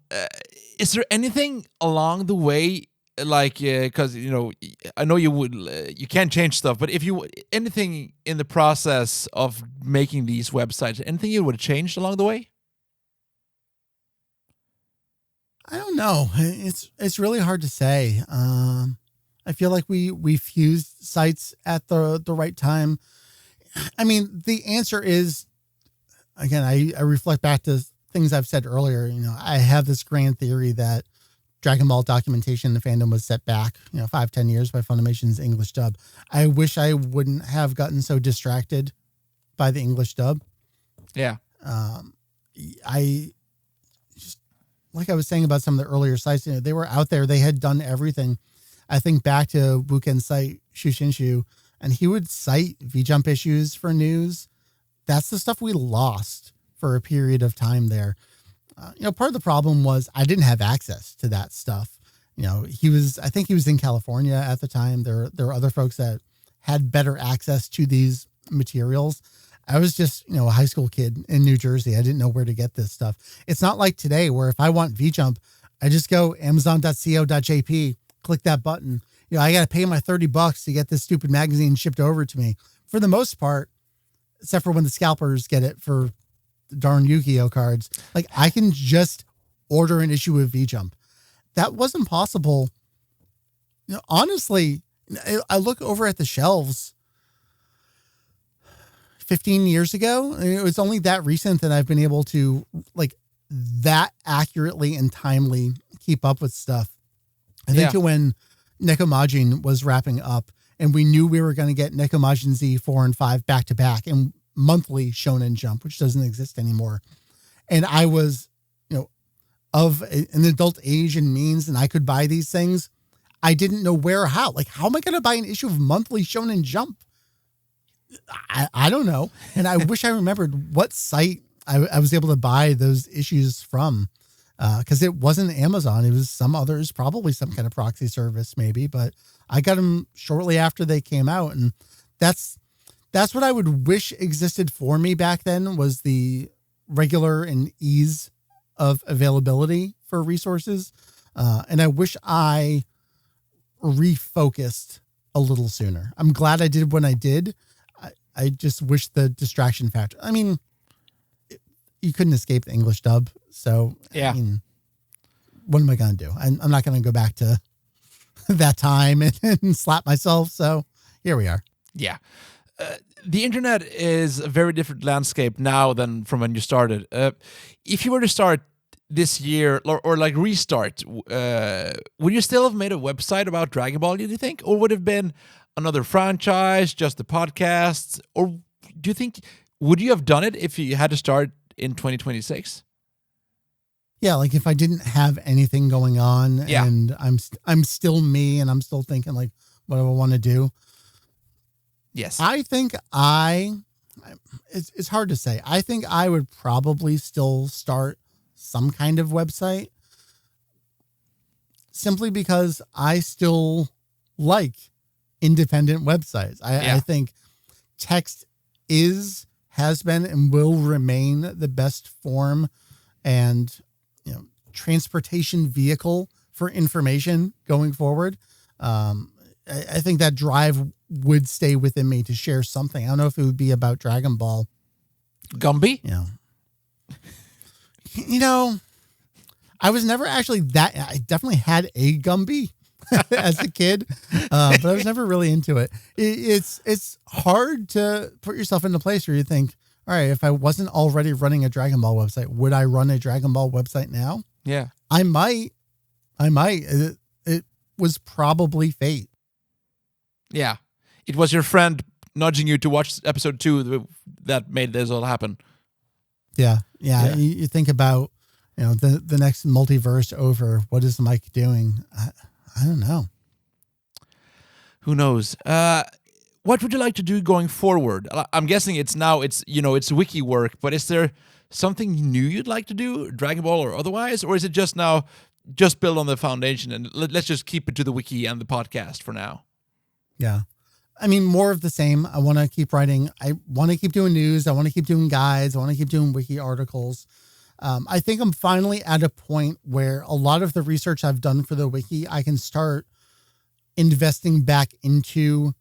is there anything along the way, like, because, I know you can't change stuff, but if anything in the process of making these websites, anything you would have changed along the way? I don't know. It's really hard to say. I feel like we fused sites at the right time. I mean, the answer is, again, I reflect back to things I've said earlier. I have this grand theory that Dragon Ball documentation in the fandom was set back, 5-10 years by Funimation's English dub. I wish I wouldn't have gotten so distracted by the English dub. Yeah. I just, like I was saying about some of the earlier sites, they were out there. They had done everything. I think back to Buken's site, Shushinshu, and he would cite V-Jump issues for news. That's the stuff we lost for a period of time there. Part of the problem was I didn't have access to that stuff. I think he was in California at the time. There were other folks that had better access to these materials. I was just, a high school kid in New Jersey. I didn't know where to get this stuff. It's not like today where if I want V-Jump, I just go amazon.co.jp, click that button. I got to pay my $30 to get this stupid magazine shipped over to me. For the most part, except for when the scalpers get it for the darn Yu-Gi-Oh cards, like I can just order an issue of V-Jump. That wasn't possible. Honestly, I look over at the shelves 15 years ago. It was only that recent that I've been able to like that accurately and timely keep up with stuff. I think when Nekomajin was wrapping up and we knew we were going to get Nekomajin Z 4 and 5 back to back and monthly Shonen Jump, which doesn't exist anymore. And I was, of an adult age and means, and I could buy these things. I didn't know where or how. Like, how am I going to buy an issue of monthly Shonen Jump? I don't know. And I wish I remembered what site I was able to buy those issues from, because it wasn't Amazon. It was some others, probably some kind of proxy service maybe, but I got them shortly after they came out. And that's what I would wish existed for me back then, was the regular and ease of availability for resources. And I wish I refocused a little sooner. I'm glad I did when I did. I just wish the distraction factor. I mean, you couldn't escape the English dub. So, yeah. I mean, what am I going to do? I'm not going to go back to that time and slap myself. So here we are. Yeah. The internet is a very different landscape now than from when you started. If you were to start this year or like restart, would you still have made a website about Dragon Ball, do you think? Or would it have been another franchise, just the podcast? Or do you think, would you have done it if you had to start in 2026? Yeah, like if I didn't have anything going on and I'm still me and I'm still thinking like, what do I want to do? Yes. I think it's hard to say. I think I would probably still start some kind of website, simply because I still like independent websites. I think text has been and will remain the best form and, transportation vehicle for information going forward. I think that drive would stay within me to share something. I don't know if it would be about Dragon Ball. Gumby? I was never actually I definitely had a Gumby as a kid, but I was never really into it. It's hard to put yourself in a place where you think, all right, if I wasn't already running a Dragon Ball website, would I run a Dragon Ball website now? Yeah. I might. It was probably fate. Yeah. It was your friend nudging you to watch episode 2 that made this all happen. Yeah. You think about, the next multiverse over. What is Mike doing? I don't know. Who knows? What would you like to do going forward? I'm guessing it's wiki work, but is there something new you'd like to do, Dragon Ball or otherwise? Or is it just now just build on the foundation and let's just keep it to the wiki and the podcast for now? Yeah. I mean, more of the same. I want to keep writing. I want to keep doing news. I want to keep doing guides. I want to keep doing wiki articles. I think I'm finally at a point where a lot of the research I've done for the wiki, I can start investing back into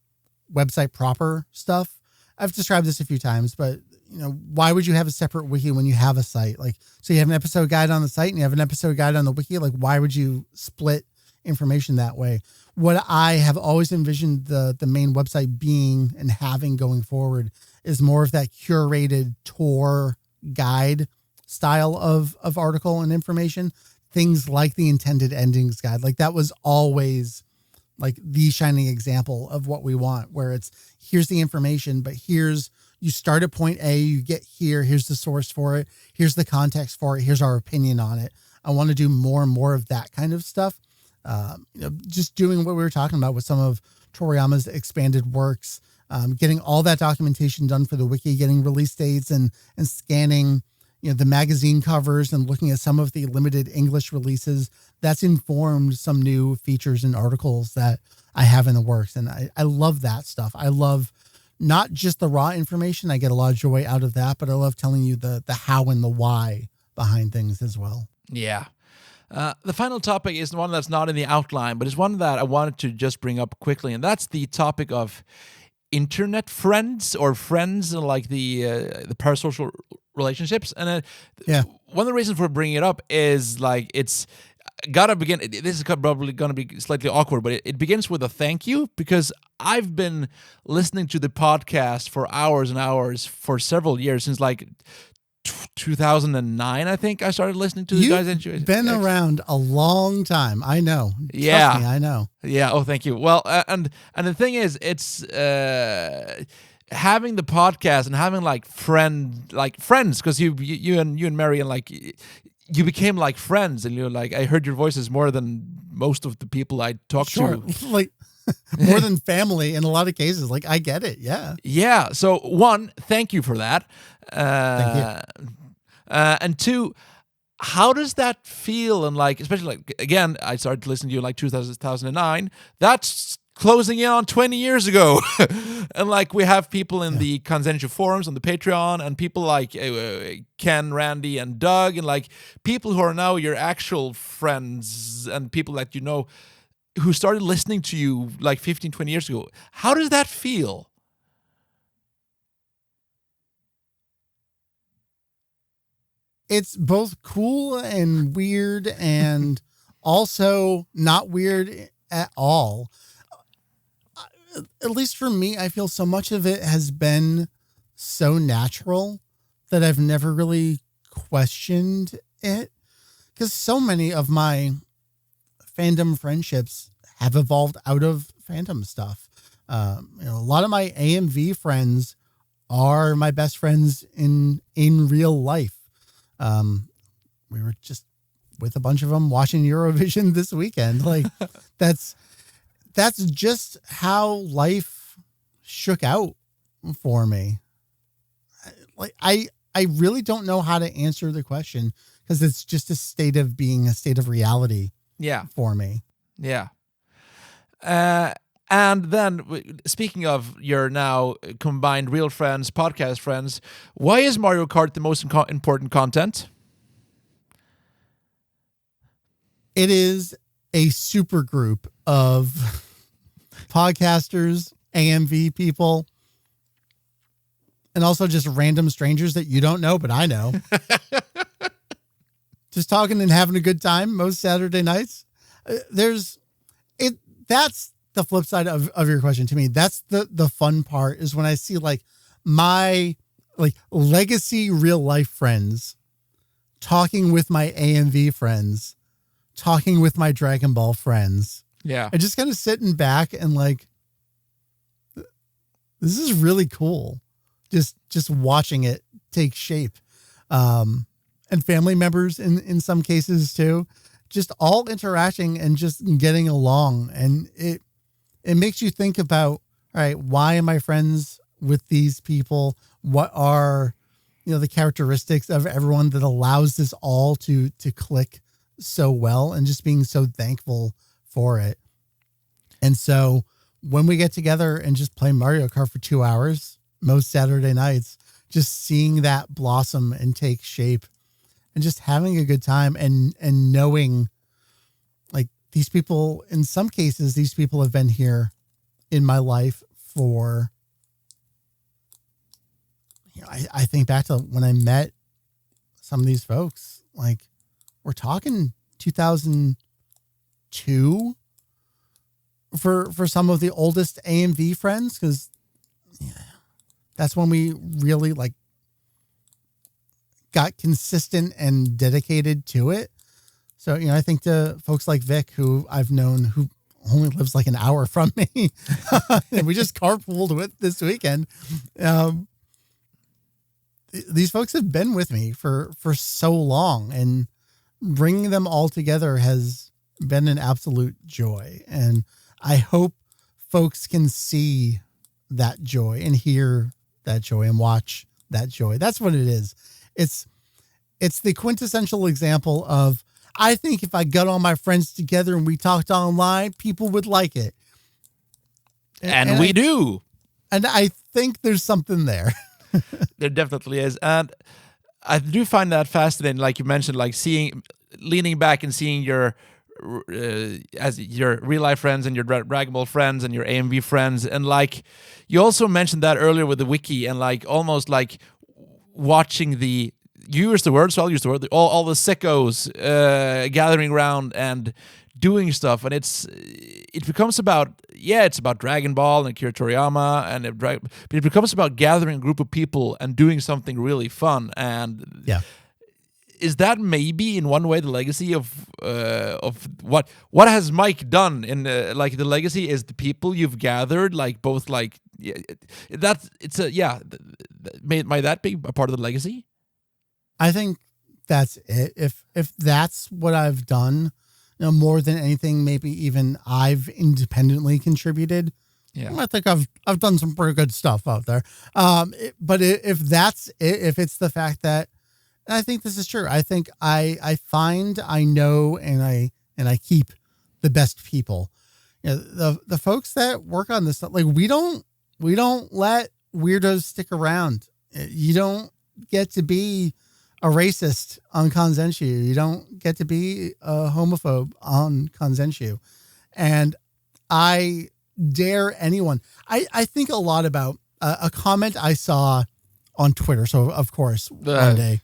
website proper stuff. I've described this a few times, but why would you have a separate wiki when you have a site? Like, so you have an episode guide on the site and you have an episode guide on the wiki. Like, why would you split information that way? What I have always envisioned the main website being and having going forward is more of that curated tour guide style of article and information. Things like the intended endings guide. Like, that was always like the shining example of what we want, where it's, here's the information, but you start at point A, you get here, here's the source for it, here's the context for it, here's our opinion on it. I want to do more and more of that kind of stuff. Just doing what we were talking about with some of Toriyama's expanded works, getting all that documentation done for the wiki, getting release dates and scanning, the magazine covers and looking at some of the limited English releases. That's informed some new features and articles that I have in the works. And I love that stuff. I love not just the raw information. I get a lot of joy out of that, but I love telling you the how and the why behind things as well. Yeah. The final topic is one that's not in the outline, but it's one that I wanted to just bring up quickly, and that's the topic of internet friends or friends like the parasocial relationships. And one of the reasons for bringing it up is like it's gotta begin. This is probably going to be slightly awkward, but it begins with a thank you, because I've been listening to the podcast for hours and hours for several years, since like 2009, I think I started listening to the guys. You've been around a long time. I know. Yeah. Trust me, I know. Yeah. Oh, thank you. Well, and the thing is, it's having the podcast and having friends, because you and Mary, and like you became like friends, and you're like, I heard your voices more than most of the people I talk to. Like more than family in a lot of cases. Like, I get it. Yeah. Yeah. So one, thank you for that. Thank you. And two, how does that feel? And like, especially like, again, I started listening to you in like 2009. That's closing in on 20 years ago. And like, we have people in the Kanzenshuu forums on the Patreon, and people like Ken, Randy, and Doug, and like people who are now your actual friends and people that you know who started listening to you like 15, 20 years ago. How does that feel? It's both cool and weird, and also not weird at all. At least for me, I feel so much of it has been so natural that I've never really questioned it, because so many of my fandom friendships have evolved out of fandom stuff. A lot of my AMV friends are my best friends in real life. We were just with a bunch of them watching Eurovision this weekend. Like that's just how life shook out for me. Like I really don't know how to answer the question, because it's just a state of being, a state of reality. Yeah. For me. Yeah. And then, speaking of your now combined real friends, podcast friends, why is Mario Kart the most important content? It is a super group of podcasters, AMV people, and also just random strangers that you don't know, but I know. Just talking and having a good time most Saturday nights. That's the flip side of your question to me. That's the fun part, is when I see like my like legacy real life friends talking with my AMV friends, talking with my Dragon Ball friends. Yeah. I just kind of sitting back and like, this is really cool. Just watching it take shape. And family members in some cases too, just all interacting and just getting along. And it makes you think about, all right, why am I friends with these people? What are, the characteristics of everyone that allows this all to click so well, and just being so thankful for it. And so when we get together and just play Mario Kart for 2 hours, most Saturday nights, just seeing that blossom and take shape, and just having a good time, and knowing like these people, in some cases, these people have been here in my life for, I think back to when I met some of these folks, like we're talking 2002 for some of the oldest AMV friends. 'Cause that's when we really like got consistent and dedicated to it. So, I think to folks like Vic, who I've known, who only lives like an hour from me, and we just carpooled with this weekend. These folks have been with me for so long, and bringing them all together has been an absolute joy. And I hope folks can see that joy and hear that joy and watch that joy. That's what it is. It's the quintessential example of, I think if I got all my friends together and we talked online, people would like it. And we do. And I think there's something there. There definitely is. And I do find that fascinating. Like you mentioned, like leaning back and seeing your as your real life friends and your Dragon Ball friends and your AMV friends. And like you also mentioned that earlier with the wiki, and like almost like watching you use the word, so I'll use the word, all the sickos gathering around and doing stuff. And it becomes about, it's about Dragon Ball and Akira Toriyama, but it becomes about gathering a group of people and doing something really fun. And is that maybe in one way the legacy of what has Mike done in like the legacy is the people you've gathered, like both like might that be a part of the legacy? I think that's it. If that's what I've done, more than anything, maybe even I've independently contributed. Yeah, I think I've done some pretty good stuff out there. But if that's it, if it's the fact that And I think this is true. I think I find, I know, and I keep the best people. The folks that work on this stuff, like we don't let weirdos stick around. You don't get to be a racist on Kanzenshuu. You don't get to be a homophobe on Kanzenshuu. And I dare anyone. I think a lot about a comment I saw on Twitter. So of course, one day,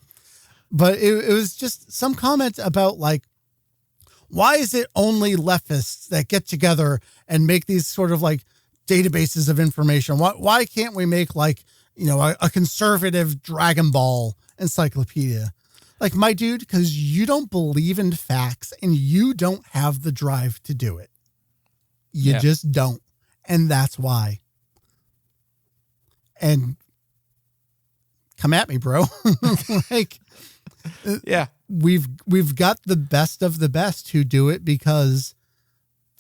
but it was just some comment about like, why is it only leftists that get together and make these sort of like databases of information? Why can't we make like, a conservative Dragon Ball encyclopedia? Like, my dude, because you don't believe in facts and you don't have the drive to do it. You just don't. And that's why. And come at me, bro. Like, yeah, we've got the best of the best who do it because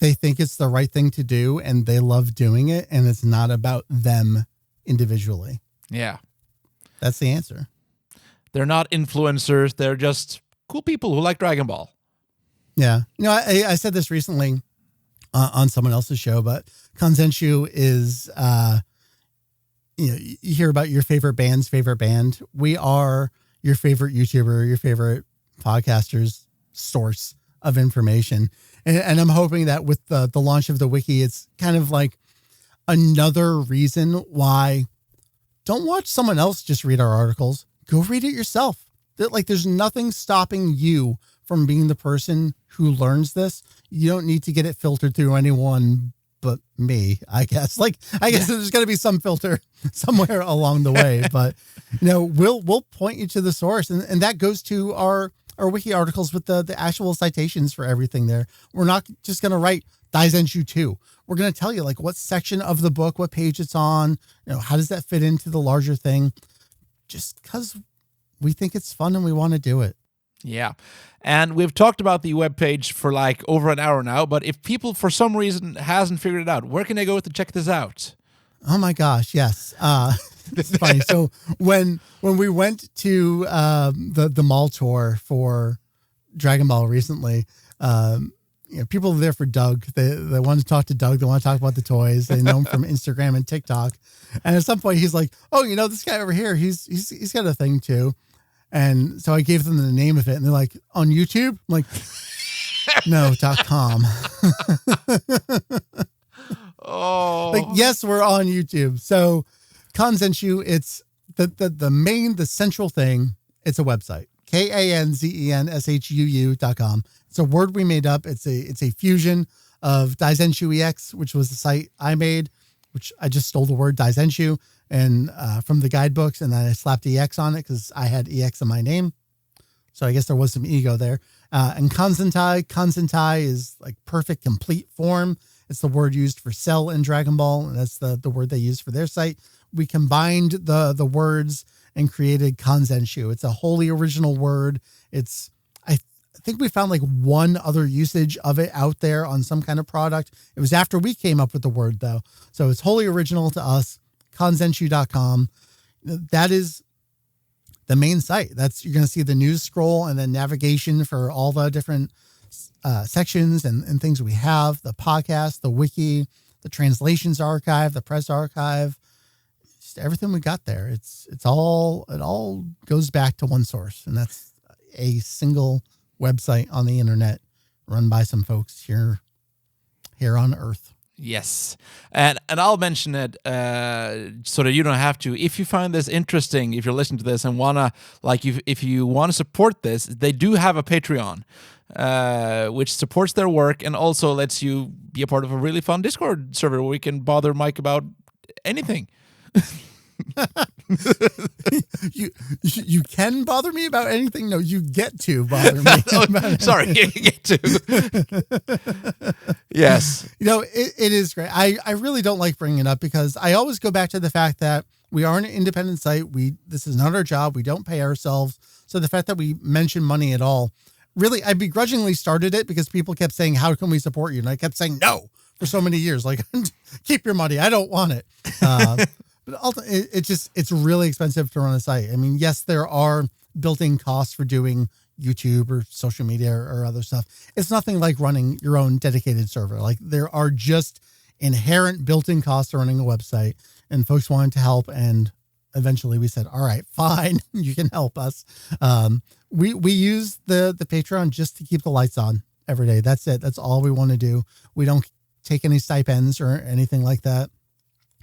they think it's the right thing to do and they love doing it. And it's not about them individually. Yeah. That's the answer. They're not influencers. They're just cool people who like Dragon Ball. Yeah. I said this recently on someone else's show, but Kanzenshuu is, you hear about your favorite band's favorite band. We are your favorite YouTuber, your favorite podcaster's source of information. And I'm hoping that with the launch of the wiki, it's kind of like another reason why don't watch someone else just read our articles. Go read it yourself. There's nothing stopping you from being the person who learns this. You don't need to get it filtered through anyone but me, I guess. I guess there's going to be some filter somewhere along the way, but we'll point you to the source, and that goes to our wiki articles with the actual citations for everything there. We're not just going to write Kanzenshuu 2. We're going to tell you like what section of the book, what page it's on, how does that fit into the larger thing? Just because we think it's fun and we want to do it. Yeah. And we've talked about the webpage for like over an hour now, but if people for some reason hasn't figured it out, where can they go to check this out? Oh my gosh, yes. It's funny. So when we went to the mall tour for Dragon Ball recently, people are there for Doug. They want to talk to Doug. They want to talk about the toys. They know him from Instagram and TikTok. And at some point he's like, oh, this guy over here, he's got a thing too. And so I gave them the name of it and they're like, on YouTube? I'm like, no, .com. Oh, like, yes, we're on YouTube. So Kanzenshuu, it's the central thing. It's a website, KANZENSHUU.com. It's a word we made up. It's a fusion of DaizenShuEX, which was the site I made, which I just stole the word Daizenshuu and from the guidebooks, and then I slapped EX on it because I had EX in my name. So I guess there was some ego there. And Kanzentai is like perfect, complete form. It's the word used for cell in Dragon Ball, and that's the word they used for their site. We combined the words and created Kanzenshuu. It's a wholly original word. I think we found like one other usage of it out there on some kind of product. It was after we came up with the word though. So it's wholly original to us, Kanzenshuu.com. That is the main site. You're going to see the news scroll and then navigation for all the different sections and things we have, the podcast, the wiki, the translations archive, the press archive, just everything we got there. It all goes back to one source, and that's a single website on the internet run by some folks here on Earth. Yes. And I'll mention it so that you don't have to. If you find this interesting, if you're listening to this and if you want to support this, they do have a Patreon, which supports their work and also lets you be a part of a really fun Discord server where we can bother Mike about anything. You can bother me about anything. No, you get to bother me. Sorry, you get to. Yes. It is great. I really don't like bringing it up because I always go back to the fact that we are an independent site. This is not our job. We don't pay ourselves. So the fact that we mention money at all, really, I begrudgingly started it because people kept saying, how can we support you? And I kept saying no for so many years. Like, keep your money. I don't want it. But ultimately, it's really expensive to run a site. I mean, yes, there are built-in costs for doing YouTube or social media or other stuff. It's nothing like running your own dedicated server. Like there are just inherent built-in costs to running a website, and folks wanted to help. And eventually we said, all right, fine, you can help us. We use the Patreon just to keep the lights on every day. That's it. That's all we want to do. We don't take any stipends or anything like that.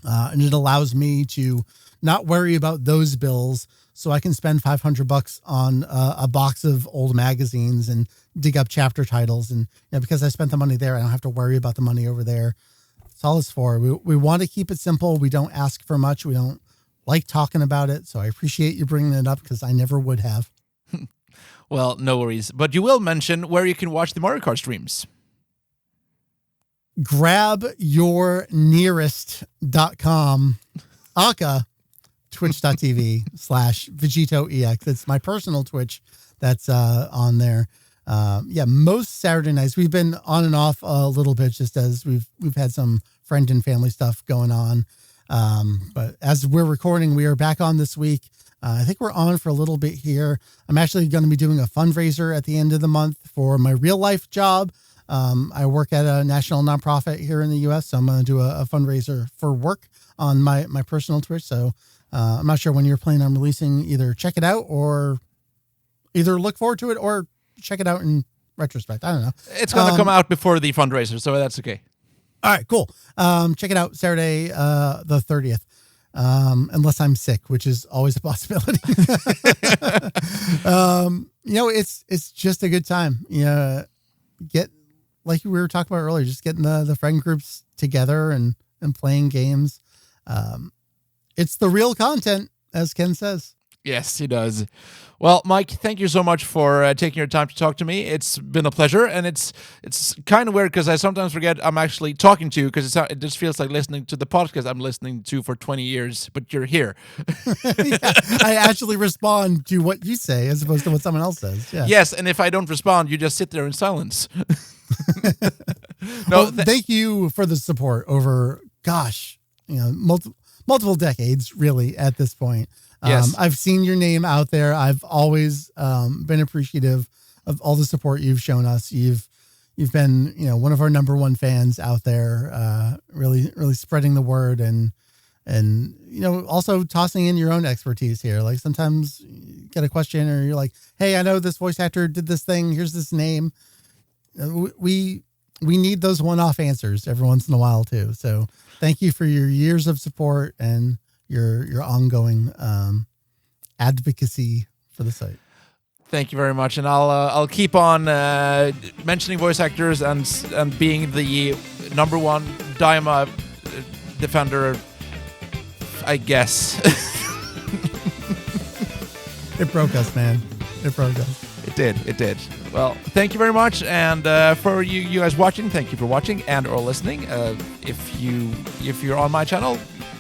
And it allows me to not worry about those bills, so I can spend $500 on a box of old magazines and dig up chapter titles. And because I spent the money there, I don't have to worry about the money over there. That's all it's for. We want to keep it simple. We don't ask for much. We don't like talking about it. So I appreciate you bringing it up, because I never would have. Well, no worries. But you will mention where you can watch the Mario Kart streams. Grab your nearest.com, aka twitch.tv/VegettoEX. It's my personal Twitch that's on there. Most Saturday nights. We've been on and off a little bit, just as we've had some friend and family stuff going on. But as we're recording, we are back on this week. I think we're on for a little bit here. I'm actually going to be doing a fundraiser at the end of the month for my real life job. I work at a national nonprofit here in the U.S., so I'm going to do a fundraiser for work on my personal Twitch. So I'm not sure when you're planning on releasing. Either check it out, or either look forward to it, or check it out in retrospect. I don't know. It's going to come out before the fundraiser, so that's okay. All right, cool. Check it out Saturday, the 30th. Unless I'm sick, which is always a possibility. It's just a good time. Get, like we were talking about earlier, just getting the friend groups together and playing games. It's the real content, as Ken says. Yes, he does. Well, Mike, thank you so much for taking your time to talk to me. It's been a pleasure, and it's kind of weird because I sometimes forget I'm actually talking to you, because it just feels like listening to the podcast I'm listening to for 20 years, but you're here. I actually respond to what you say as opposed to what someone else says. Yeah. Yes, and if I don't respond, you just sit there in silence. Thank you for the support over, multiple decades, really, at this point. Yes. I've seen your name out there. I've always been appreciative of all the support you've shown us. You've been, one of our number one fans out there, really, really spreading the word and also tossing in your own expertise here. Like sometimes you get a question or you're like, hey, I know this voice actor did this thing. Here's this name. We need those one-off answers every once in a while too. So thank you for your years of support and your ongoing advocacy for the site. Thank you very much, and I'll keep on mentioning voice actors and being the number one Daima defender, I guess. It broke us, man. It broke us. It did. Well, thank you very much, and for you guys watching, thank you for watching and or listening. If you're on my channel,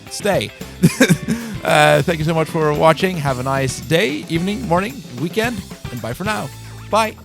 stay. Thank you so much for watching. Have a nice day, evening, morning, weekend, and bye for now. Bye.